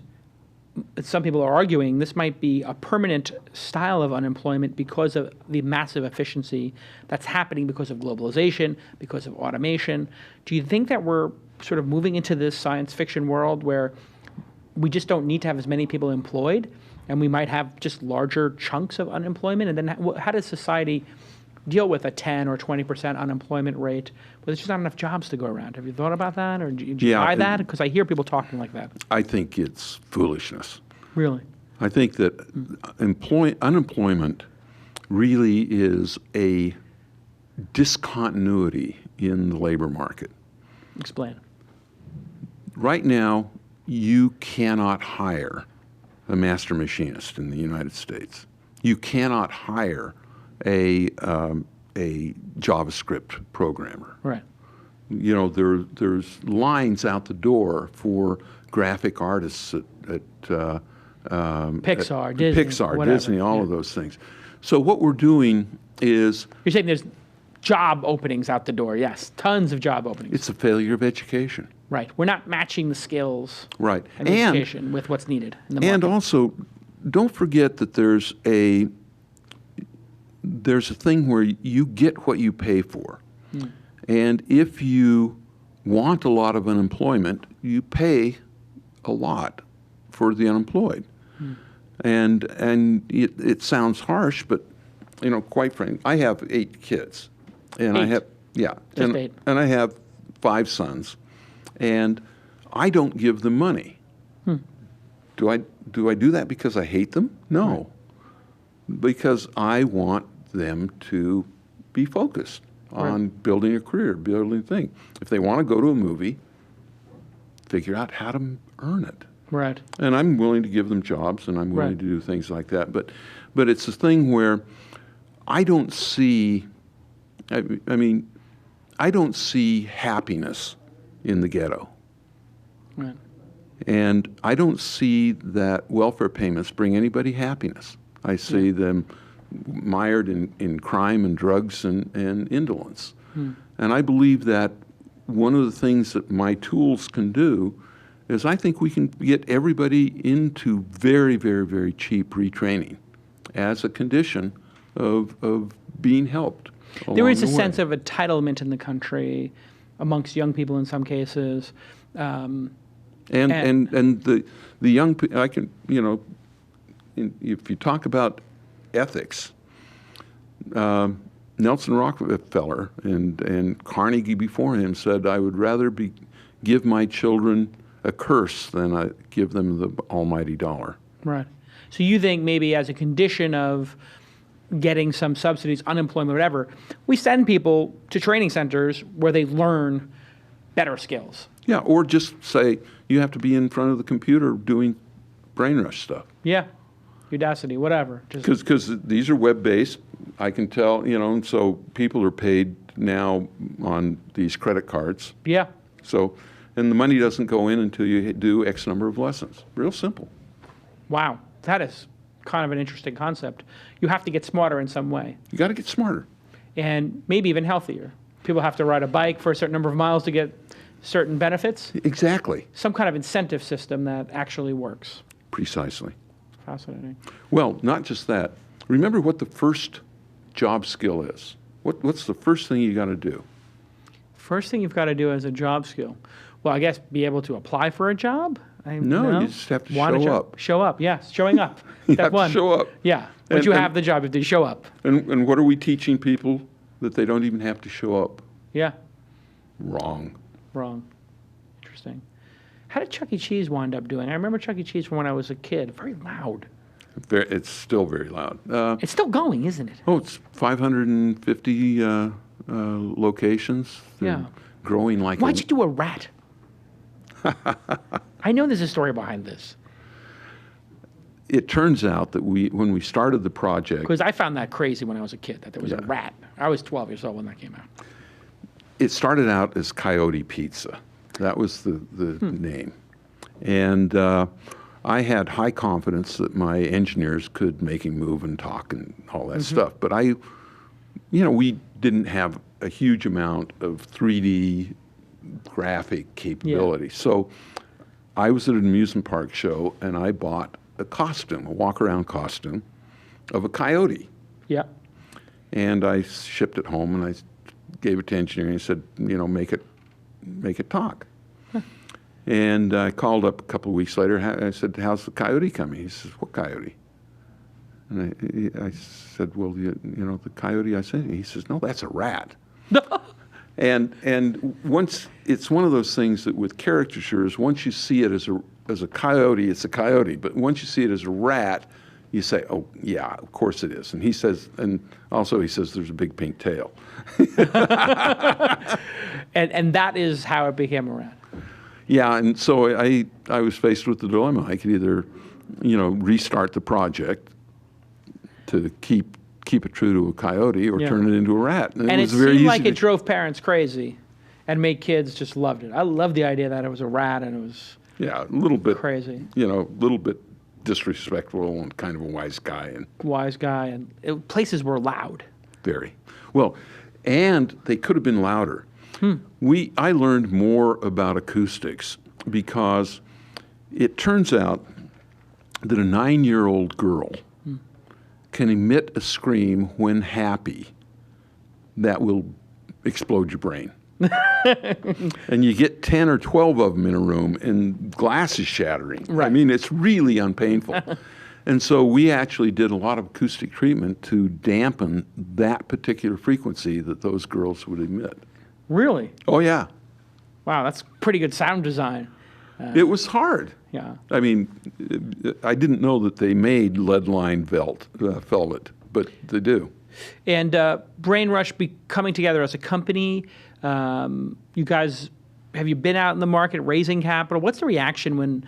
some people are arguing this might be a permanent style of unemployment because of the massive efficiency that's happening because of globalization, because of automation. Do you think that we're sort of moving into this science fiction world where we just don't need to have as many people employed, and we might have just larger chunks of unemployment? And then how does society deal with a 10 or 20% unemployment rate where there's just not enough jobs to go around? Have you thought about that, or do you buy that? Because I hear people talking like that. I think it's foolishness. Really? I think that unemployment really is a discontinuity in the labor market. Explain. Right now, you cannot hire a master machinist in the United States. You cannot hire a JavaScript programmer. Right. There's lines out the door for graphic artists at Pixar, Disney, whatever. Disney, all of those things. So what we're doing is... You're saying there's job openings out the door, yes. Tons of job openings. It's a failure of education. Right. We're not matching the skills right. and education with what's needed in the market. And also, don't forget that there's a thing where you get what you pay for. And if you want a lot of unemployment, you pay a lot for the unemployed. And it sounds harsh, but quite frankly, I have 8 kids, and 8? I have Just 8. And I have 5 sons, and I don't give them money. Do I do that because I hate them? No, because I want them to be focused on building a career, building a thing. If they want to go to a movie, figure out how to earn it. Right. And I'm willing to give them jobs, and I'm willing to do things like that. But it's a thing where I don't see, I don't see happiness in the ghetto. Right. And I don't see that welfare payments bring anybody happiness. I see them mired in crime and drugs and indolence. And I believe that one of the things that my tools can do is I think we can get everybody into very, very, very cheap retraining as a condition of being helped. There is a sense of entitlement in the country amongst young people in some cases. And the young people, I can, if you talk about ethics, Nelson Rockefeller and Carnegie before him said, I would rather give my children a curse than I give them the almighty dollar. Right. So you think maybe as a condition of getting some subsidies, unemployment, whatever, we send people to training centers where they learn better skills. Yeah, or just say you have to be in front of the computer doing Brainrush stuff. Yeah, Udacity, whatever. Because these are web-based, I can tell, and so people are paid now on these credit cards. Yeah. So, and the money doesn't go in until you do X number of lessons. Real simple. Wow, that is kind of an interesting concept. You have to get smarter in some way. You got to get smarter. And maybe even healthier. People have to ride a bike for a certain number of miles to get certain benefits. Exactly. Some kind of incentive system that actually works. Precisely. Fascinating. Well, not just that. Remember what the first job skill is. What's the first thing you got to do? First thing you've got to do as a job skill. Well, I guess be able to apply for a job? No, you just have to show up. Show up, yes. Showing up. You Step have one. to show up. Yeah. Once you have the job, you have to show up. And what are we teaching people? That they don't even have to show up. Yeah. Wrong. Interesting. How did Chuck E. Cheese wind up doing? I remember Chuck E. Cheese from when I was a kid. Very loud. It's still very loud. It's still going, isn't it? Oh, it's 550 locations. They're growing like Why'd you do a rat? I know there's a story behind this. it turns out that when we started the project, Because I found that crazy when I was a kid, that there was a rat. I was 12 years old when that came out. it started out as Coyote Pizza. That was the name. And I had high confidence that my engineers could make him move and talk and all that stuff. But we didn't have a huge amount of 3D graphic capability. So I was at an amusement park show, and I bought a walk-around costume of a coyote. Yeah. And I shipped it home, and I gave it to engineering and said, make it talk. And I called up a couple of weeks later. I said, "How's the coyote coming?" He says, "What coyote?" And I said, "Well, the coyote I sent you." He says, "No, that's a rat." And once it's one of those things that with caricatures, once you see it as a coyote, it's a coyote. But once you see it as a rat, you say, "Oh, yeah, of course it is." And he says, "There's a big pink tail." And that is how it became a rat. Yeah, and so I was faced with the dilemma. I could either, restart the project to keep it true to a coyote or turn it into a rat. And it seemed like it drove parents crazy and made kids just loved it. I loved the idea that it was a rat and it was a little bit crazy. A little bit disrespectful and kind of a wise guy. Places were loud. Very. Well, and they could have been louder. I learned more about acoustics because it turns out that a 9-year-old girl can emit a scream when happy that will explode your brain. And you get 10 or 12 of them in a room and glass is shattering. Right. I mean, it's really unpainful. And so we actually did a lot of acoustic treatment to dampen that particular frequency that those girls would emit. Really? Oh, yeah. Wow, that's pretty good sound design. It was hard. Yeah. I mean, I didn't know that they made lead-lined velvet, but they do. And Brainrush coming together as a company, you guys, have you been out in the market raising capital? What's the reaction when...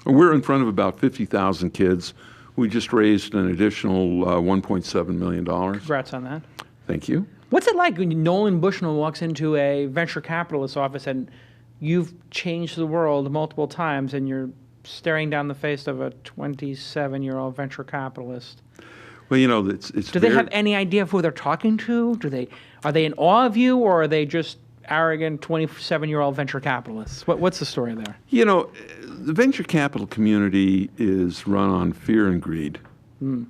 We're in front of about 50,000 kids. We just raised an additional $1.7 million. Congrats on that. Thank you. What's it like when Nolan Bushnell walks into a venture capitalist office and you've changed the world multiple times and you're staring down the face of a 27-year-old venture capitalist? Well, it's Do they have any idea of who they're talking to? Are they in awe of you, or are they just arrogant 27-year-old venture capitalists? What's the story there? The venture capital community is run on fear and greed. And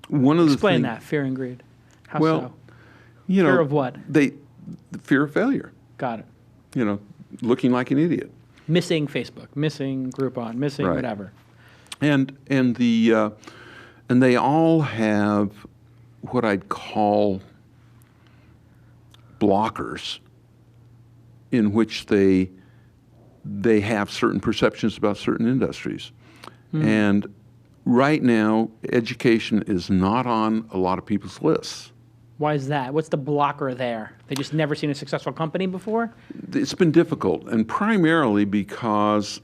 one of the Explain that, fear and greed. How so? Fear of what? The fear of failure. Got it. Looking like an idiot. Missing Facebook, missing Groupon, missing whatever. And they all have what I'd call blockers in which they have certain perceptions about certain industries. And right now, education is not on a lot of people's lists. Why is that? What's the blocker there? They just never seen a successful company before? It's been difficult, and primarily because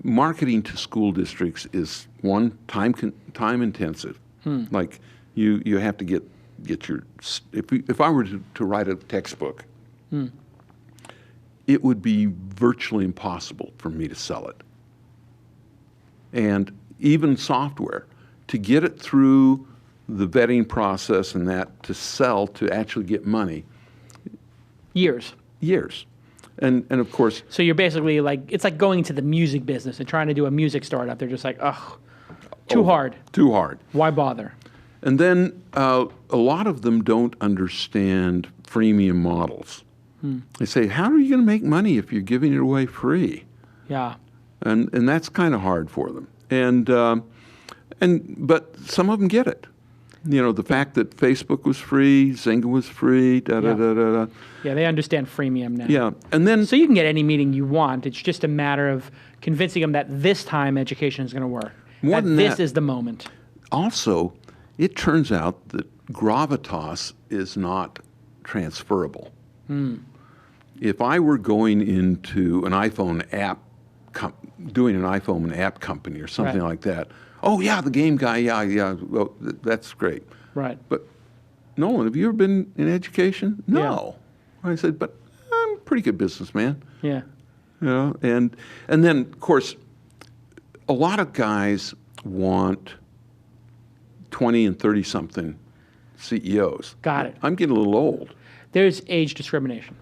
marketing to school districts is one, time intensive. Like you have to get your, if I were to write a textbook, it would be virtually impossible for me to sell it. And even software, to get it through the vetting process and that to sell, to actually get money. Years. And of course. So you're basically it's like going into the music business and trying to do a music startup. They're just like, too hard. Too hard. Why bother? And then a lot of them don't understand freemium models. They say, how are you going to make money if you're giving it away free? Yeah. And that's kind of hard for them. But some of them get it. The fact that Facebook was free, Zynga was free, Yeah, they understand freemium now. Yeah, and then so you can get any meeting you want. It's just a matter of convincing them that this time education is going to work. More than this that, is the moment. Also, it turns out that gravitas is not transferable. If I were going into an iPhone app doing an iPhone app company or something Right. like that. Oh yeah, the game guy. Yeah. Well, that's great. Right. But Nolan, have you ever been in education? No. I said, but I'm a pretty good businessman. Yeah. You know, and then of course, a lot of guys want 20 and 30 something CEOs. Got it. I'm getting a little old. There's age discrimination.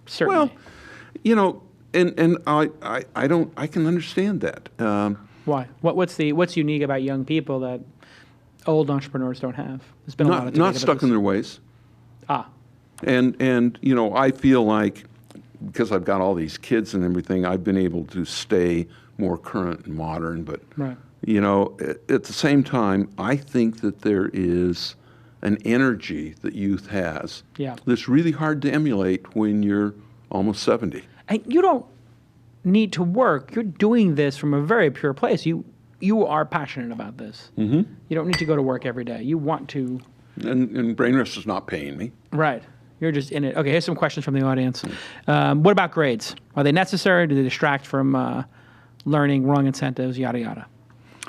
Certainly. Well, you know, and I can understand that. Why? What's unique about young people that old entrepreneurs don't have? There's been a lot of debate Not about stuck this. in their ways. Ah. And you know, I feel like because I've got all these kids and everything, I've been able to stay more current and modern. But Right. you know, at the same time, I think that there is an energy that youth has that's really hard to emulate when you're almost 70. And you don't need to work. You're doing this from a very pure place. You are passionate about this. Mm-hmm. You don't need to go to work every day. You want to. And Brainrush is not paying me. Right. You're just in it. Okay, here's some questions from the audience. What about grades? Are they necessary? Do they distract from learning, wrong incentives, yada, yada?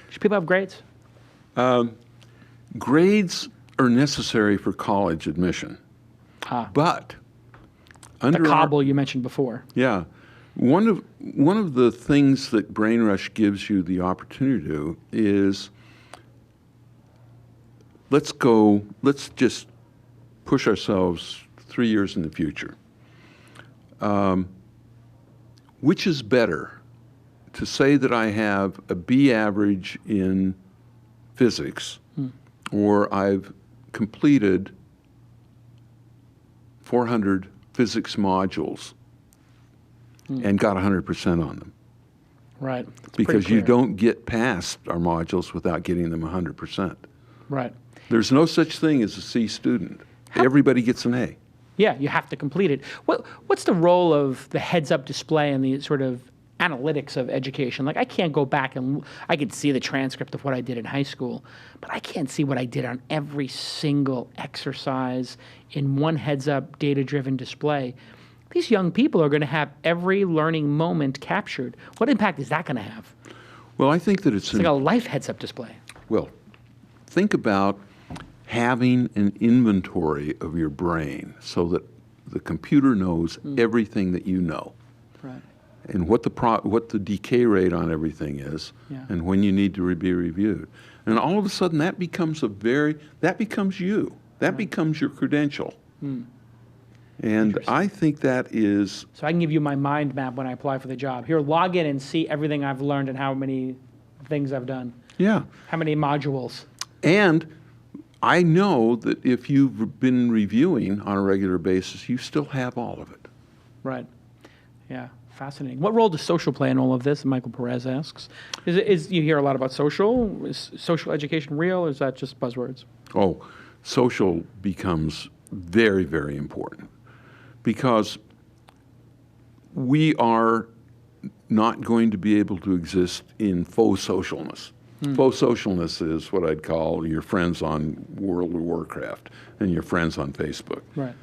Should people have grades? Grades are necessary for college admission. But The under cobble you mentioned before. Yeah. One of the things that Brainrush gives you the opportunity to do is let's just push ourselves 3 years in the future. Which is better, to say that I have a B average in physics, or I've completed 400 physics modules and got 100% on them? Right. Because you don't get past our modules without getting them 100%. Right. There's no such thing as a C student. Everybody gets an A. Yeah, you have to complete it. What's the role of the heads-up display and the sort of analytics of education? Like, I can't go back and I can see the transcript of what I did in high school, but I can't see what I did on every single exercise in one heads-up data-driven display. These young people are going to have every learning moment captured. What impact is that going to have? Well, I think that it's Like a life heads-up display. well, think about having an inventory of your brain so that the computer knows everything that you know. Right. And what the decay rate on everything is, and when you need to be reviewed. And all of a sudden that becomes that becomes you. That becomes your credential. And I think that is... So I can give you my mind map when I apply for the job. Here, log in and see everything I've learned and how many things I've done. Yeah. How many modules. And I know that if you've been reviewing on a regular basis, you still have all of it. Right. Yeah. Fascinating. What role does social play in all of this? Michael Perez asks. Is you hear a lot about social? Is social education real, or is that just buzzwords? Oh, social becomes very, very important because we are not going to be able to exist in faux socialness. Faux socialness is what I'd call your friends on World of Warcraft and your friends on Facebook. Right.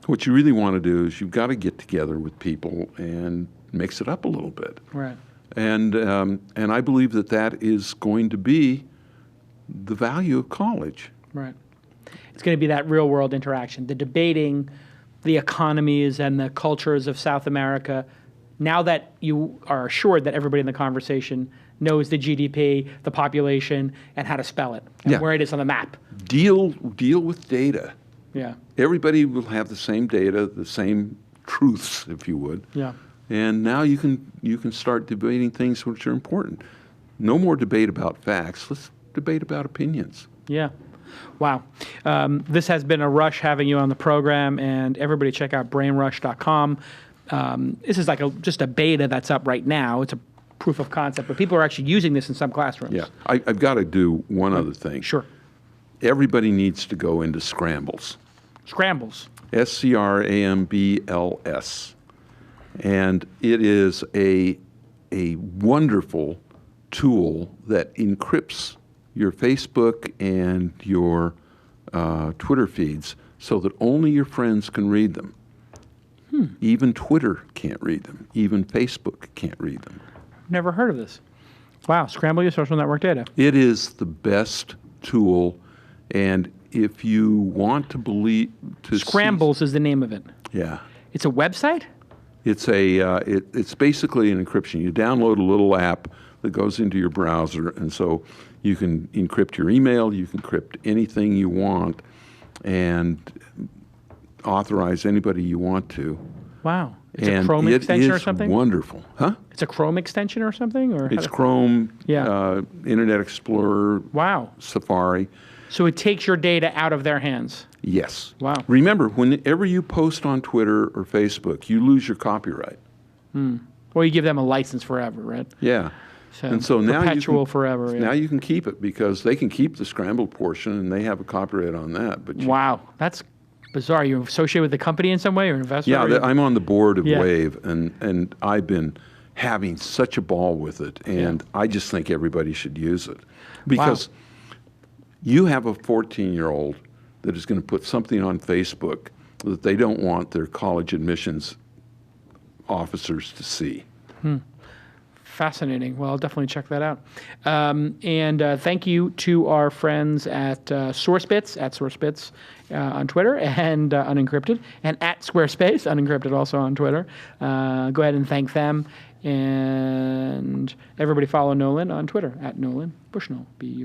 What you really want to do is you've got to get together with people and mix it up a little bit. Right. And I believe that is going to be the value of college. Right. It's going to be that real world interaction, the debating the economies and the cultures of South America. Now that you are assured that everybody in the conversation knows the GDP, the population, and how to spell it, and where it is on the map. Deal with data. Yeah. Everybody will have the same data, the same truths, if you would. Yeah. And now you can start debating things which are important. No more debate about facts. Let's debate about opinions. Yeah. Wow. This has been a rush having you on the program, and everybody check out brainrush.com. This is like just a beta that's up right now. It's a proof of concept, but people are actually using this in some classrooms. Yeah. I've got to do one other thing. Sure. Everybody needs to go into Scrambles. Scrambles. SCRAMBLS. And it is a wonderful tool that encrypts your Facebook and your Twitter feeds so that only your friends can read them. Even Twitter can't read them. Even Facebook can't read them. Never heard of this. Wow, scramble your social network data. It is the best tool, and if you want to believe to Scrambles is the name of it. yeah, It's a website? it's it's basically an encryption. You download a little app that goes into your browser, and so you can encrypt your email, you can encrypt anything you want, and authorize anybody you want to. Wow. It's and a Chrome extension or something? It's wonderful, huh? It's a Chrome extension or something? Or It's Chrome, Yeah. Internet Explorer, Wow. Safari. So it takes your data out of their hands. Yes. Wow. Remember, whenever you post on Twitter or Facebook, you lose your copyright. Or you give them a license forever, right? Yeah. So, And so now perpetual you can, forever. Yeah. now you can keep it because they can keep the scrambled portion and they have a copyright on that. But Wow. That's bizarre. You're associated with the company in some way or an investor? yeah, or you- I'm on the board of Yeah. Wave, and I've been having such a ball with it, and I just think everybody should use it because you have a 14-year-old that is going to put something on Facebook that they don't want their college admissions officers to see. Fascinating. Well, I'll definitely check that out. And thank you to our friends at Sourcebits on Twitter and Unencrypted, and at Squarespace, Unencrypted also on Twitter. Go ahead and thank them. And everybody follow Nolan on Twitter, at Nolan Bushnell, Bush.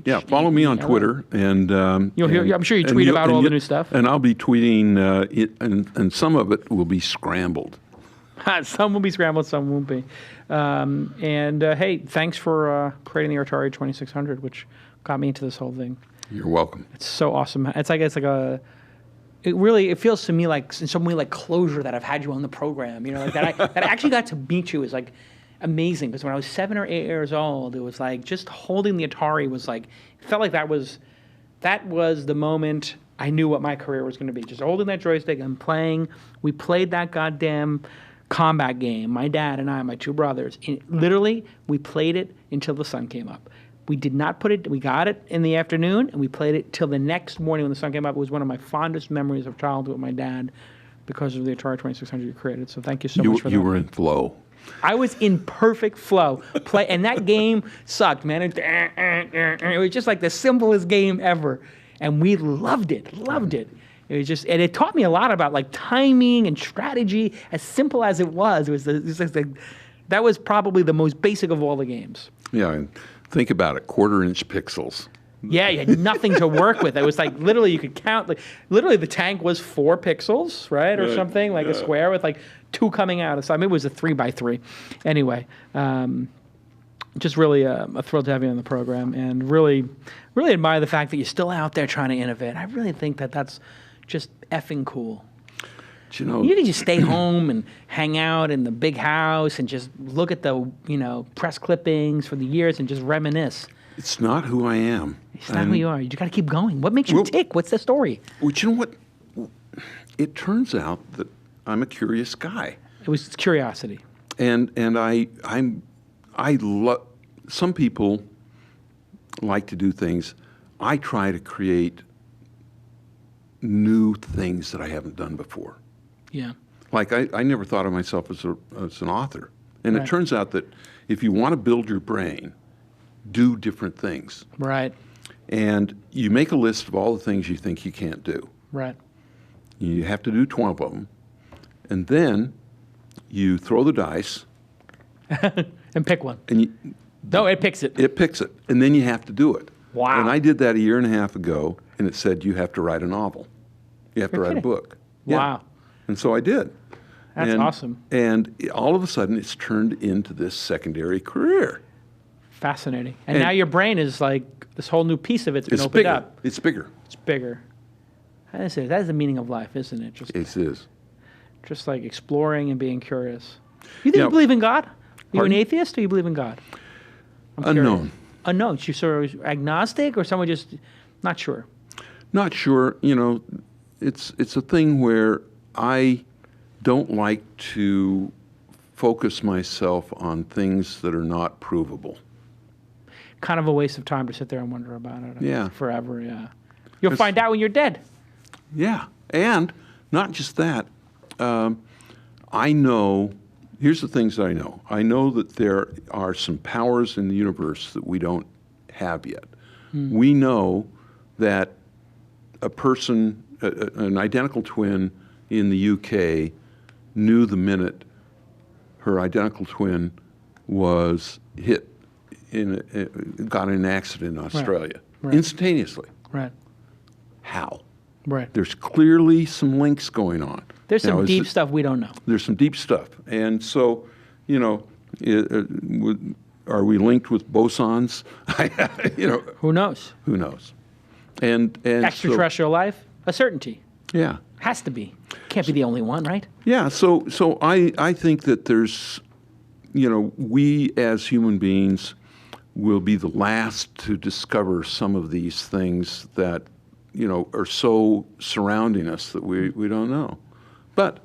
Yeah, follow me on Twitter, and You'll hear- I'm sure you tweet about all the new stuff. And I'll be tweeting, and some of it will be scrambled. Some will be scrambled, some won't be. Hey, thanks for creating the Atari 2600, which got me into this whole thing. You're welcome. It's so awesome. It's like a. It feels to me like in some way like closure that I've had you on the program. You know, like that I actually got to meet you is like amazing because when I was 7 or 8 years old, it was like just holding the Atari was like it felt like that was the moment I knew what my career was going to be. Just holding that joystick and playing. We played that goddamn combat game. My dad and I, my two brothers, literally we played it until the sun came up. We did not put it, we got it in the afternoon and we played it till the next morning when the sun came up. It was one of my fondest memories of childhood with my dad because of the Atari 2600 you created. So thank you so much for that. You were in flow. I was in perfect flow. And that game sucked, man. It was just like the simplest game ever. And we loved it. It was just, and it taught me a lot about like timing and strategy. As simple as it was that was probably the most basic of all the games. Yeah, and think about it, 1/4-inch pixels. Yeah, you had nothing to work with. It was like literally you could count. Like literally, the tank was 4 pixels, right, or something like a square with like 2 coming out. So I mean, it was a 3x3. Anyway, just really a thrill to have you on the program, and really admire the fact that you're still out there trying to innovate. I really think that that's just effing cool. You know, You can just stay home and hang out in the big house and just look at the press clippings for the years and just reminisce. it's not who I am. It's not who you are. You just got to keep going. What makes you Well- tick? What's the story? Well, you know what? It turns out that I'm a curious guy, It was curiosity. and I love. Some people like to do things. I try to create new things that I haven't done before. Yeah. Like I never thought of myself as an author, and Right. it turns out that if you want to build your brain, do different things, Right. and you make a list of all the things you think you can't do. Right. You have to do 12 of them, and then you throw the dice, And pick one. and No, it picks it. it picks it, and then you have to do it. Wow. And I did that 1.5 years ago, and it said you have to write a novel, you have to You're write a kidding. book. Yeah. Wow. And so I did. That's And- awesome. And all of a sudden, it's turned into this secondary career. Fascinating. And And- now your brain is like this whole new piece of it's been It's opened bigger. up. It's bigger. It's bigger. That is the meaning of life, isn't it? It is. Just like exploring and being curious. You think Yeah. you believe in God? Are you an Pardon? atheist or you believe in God? I'm Unknown. curious. Unknown. So you're sort of agnostic or someone just not sure? Not sure. You know, it's a thing where I don't like to focus myself on things that are not provable. Kind of a waste of time to sit there and wonder about it. Yeah. Forever, yeah. You'll It's- find out when you're dead. Yeah, and not just that. I know Here's the things I know. I know that there are some powers in the universe that we don't have yet. We know that a person, an identical twin in the UK, knew the minute her identical twin was hit, got in an accident in Australia. Right. Instantaneously. Right. How? Right. There's clearly some links going on. There's some Now, deep stuff we don't know. There's some deep stuff. And so, you know, are we linked with bosons? You know, Who knows? who knows? And Extraterrestrial life, a certainty. So, yeah. Has to be. Can't be the only one, right? Yeah, so I think that there's, you know, we as human beings will be the last to discover some of these things that, you know, are so surrounding us that we don't know. But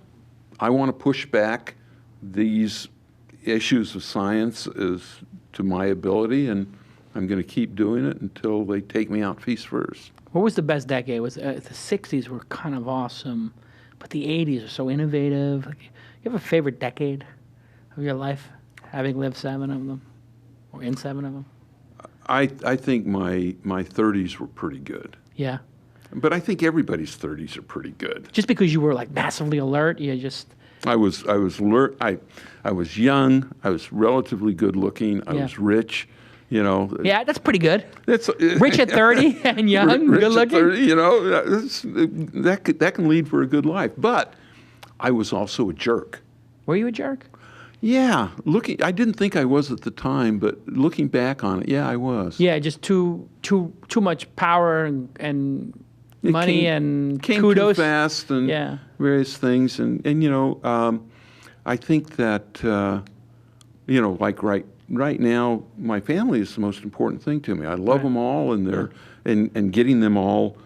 I want to push back these issues of science as to my ability, and I'm going to keep doing it until they take me out feast first. What was the best decade? Was the 60s were kind of awesome, but the 80s are so innovative. Like, you have a favorite decade of your life, having lived 7 of them, or in 7 of them? I think my 30s were pretty good. Yeah. But I think everybody's 30s are pretty good. Just because you were like massively alert, you just... I was alert. I was young. I was relatively good looking. I was rich. You know. Yeah, that's pretty good. That's Rich at 30 and young, rich good looking. At 30, you know, that can lead for a good life. But I was also a jerk. Were you a jerk? Yeah, I didn't think I was at the time, but looking back on it, yeah, I was. Yeah, just too much power and It money came kudos. Too fast and various things, and you know, I think that you know, like right now, my family is the most important thing to me. I love them all, and they're and getting them all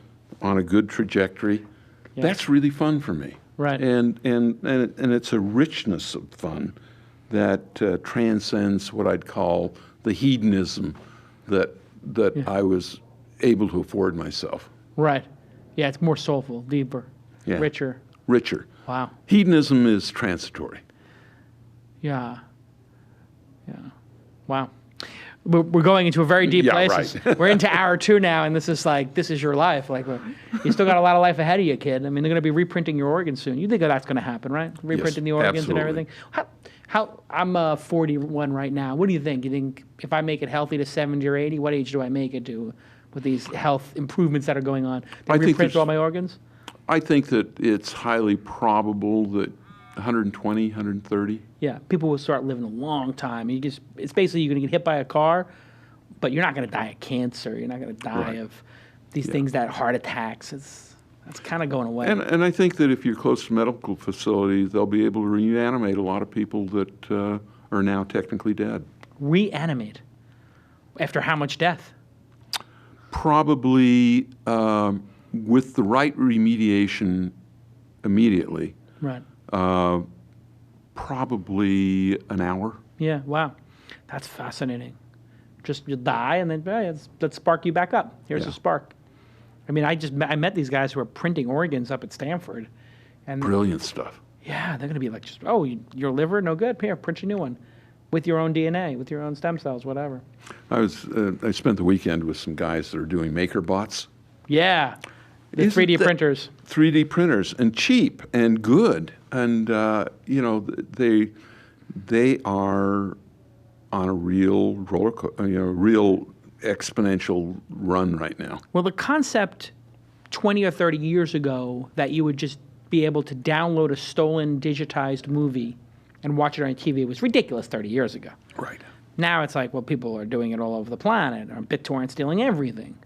on a good trajectory. Yeah. That's really fun for me. Right. And it's a richness of fun that transcends what I'd call the hedonism that I was able to afford myself. Right. Yeah, it's more soulful, deeper, richer. Richer. Wow. Hedonism is transitory. Yeah. Yeah. Wow. We're going into a very deep place. Right. We're into hour 2 now, and this is your life. Like, you still got a lot of life ahead of you, kid. I mean, they're going to be reprinting your organs soon. You think that's going to happen, right? Reprinting the organs absolutely. and everything. How I'm 41 right now. What do you think? You think if I make it healthy to 70 or 80, what age do I make it to with these health improvements that are going on? They reprint all my organs? I think that it's highly probable that 120, 130. Yeah, people will start living a long time. It's basically you're going to get hit by a car, but you're not going to die of cancer. You're not going to die of these things that heart attacks. That's kind of going away. And I think that if you're close to medical facilities, they'll be able to reanimate a lot of people that are now technically dead. Reanimate? After how much death? Probably with the right remediation immediately. Right. Probably an hour. Yeah, wow. That's fascinating. Just you die and then let's spark you back up. Here's a spark. I mean, I met these guys who are printing organs up at Stanford. And brilliant stuff. Yeah, they're going to be like, your liver, no good? Here, print you a new one. With your own DNA, with your own stem cells, whatever. I spent the weekend with some guys that are doing MakerBots. Yeah, the 3D printers. 3D printers, and cheap and good. And, you know, they are on a real real exponential run right now. Well, the concept 20 or 30 years ago that you would just be able to download a stolen, digitized movie and watch it on TV was ridiculous 30 years ago. Right. Now it's like, well, people are doing it all over the planet, or BitTorrent stealing everything.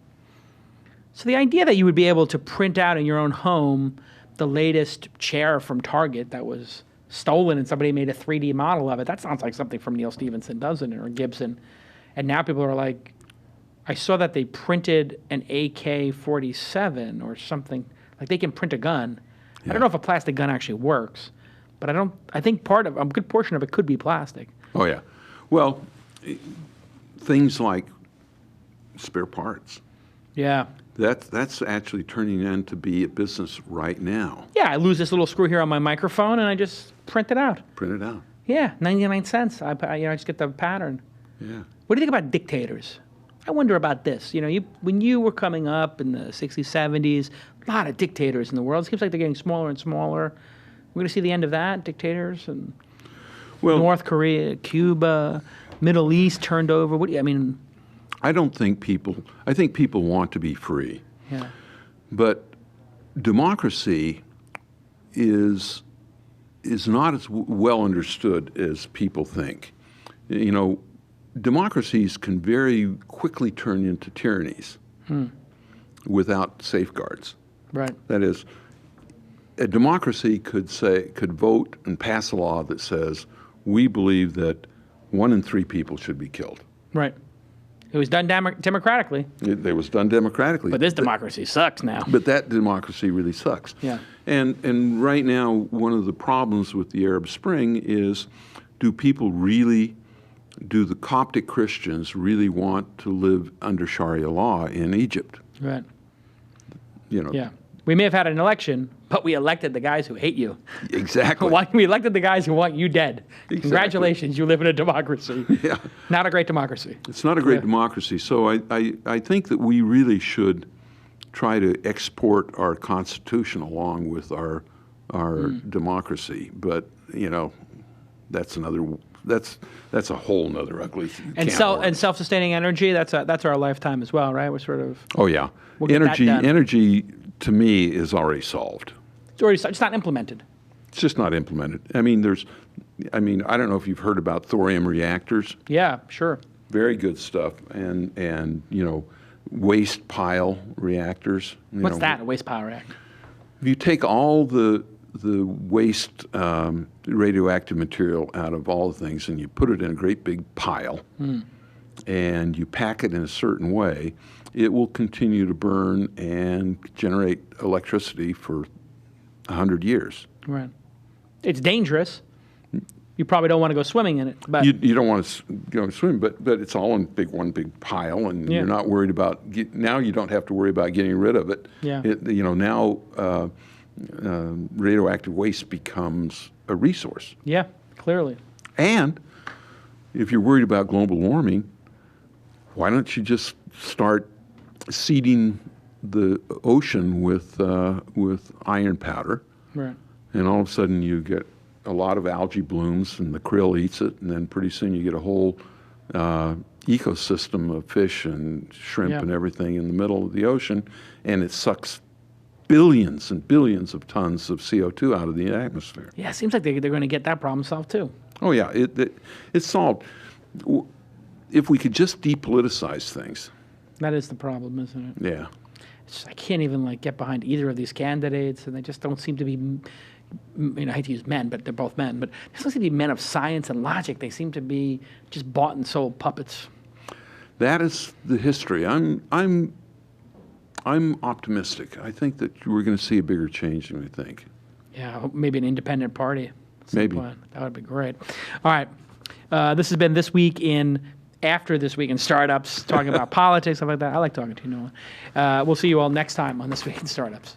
So the idea that you would be able to print out in your own home the latest chair from Target that was stolen and somebody made a 3D model of it, that sounds like something from Neil Stephenson, doesn't it, or Gibson? And now people are like, I saw that they printed an AK-47 or something. Like they can print a gun. Yeah. I don't know if a plastic gun actually works, but I think a good portion of it could be plastic. Oh, yeah. Well, things like spare parts. Yeah. That's actually turning into be a business right now. Yeah, I lose this little screw here on my microphone, and I just print it out. Print it out. Yeah, 99 cents. I just get the pattern. Yeah. What do you think about dictators? I wonder about this. When you were coming up in the 60s, 70s, a lot of dictators in the world. It seems like they're getting smaller and smaller. We're going to see the end of that, dictators, and North Korea, Cuba, Middle East turned over. I don't think I think people want to be free. Yeah. But democracy is not as well understood as people think. Democracies can very quickly turn into tyrannies without safeguards. Right. That is, a democracy could vote and pass a law that says we believe that 1 in 3 people should be killed. Right. It was done democratically. It was done democratically. But this democracy sucks now. But that democracy really sucks. Yeah. And right now, one of the problems with the Arab Spring is, do the Coptic Christians really want to live under Sharia law in Egypt? Right. Yeah. We may have had an election, but we elected the guys who hate you. Exactly. We elected the guys who want you dead. Exactly. Congratulations, you live in a democracy. Yeah. Not a great democracy. It's not a great democracy. So I think that we really should try to export our Constitution along with our democracy. But that's a whole nother ugly. And self-sustaining energy. That's our lifetime as well, right? We're sort of. Oh yeah. We'll get that done. Energy to me is already solved. It's not implemented. It's just not implemented. I don't know if you've heard about thorium reactors. Yeah, sure. Very good stuff. And waste pile reactors. What's that? A waste pile reactor? If you take all the waste radioactive material out of all the things and you put it in a great big pile and you pack it in a certain way, it will continue to burn and generate electricity for 100 years. Right. It's dangerous. You probably don't want to go swimming in it. But you don't want to go swim, but it's all in one big pile, and you're not worried about now. You don't have to worry about getting rid of it. Yeah. Now radioactive waste becomes a resource. Yeah, clearly. And if you're worried about global warming, why don't you just start seeding the ocean with iron powder? Right. And all of a sudden you get a lot of algae blooms, and the krill eats it, and then pretty soon you get a whole ecosystem of fish and shrimp and everything in the middle of the ocean, and it sucks billions and billions of tons of CO2 out of the atmosphere. Yeah, it seems like they're going to get that problem solved too. Oh yeah, it's solved. If we could just depoliticize things. That is the problem, isn't it? Yeah. I can't even get behind either of these candidates, and they just don't seem to be. I hate to use men, but they're both men. But they don't seem to be men of science and logic. They seem to be just bought and sold puppets. That is the history. I'm optimistic. I think that we're going to see a bigger change than we think. Yeah, maybe an independent party. Maybe. That would be great. All right. This has been After This Week in Startups, talking about politics, stuff like that. I like talking to you, Nolan. We'll see you all next time on This Week in Startups.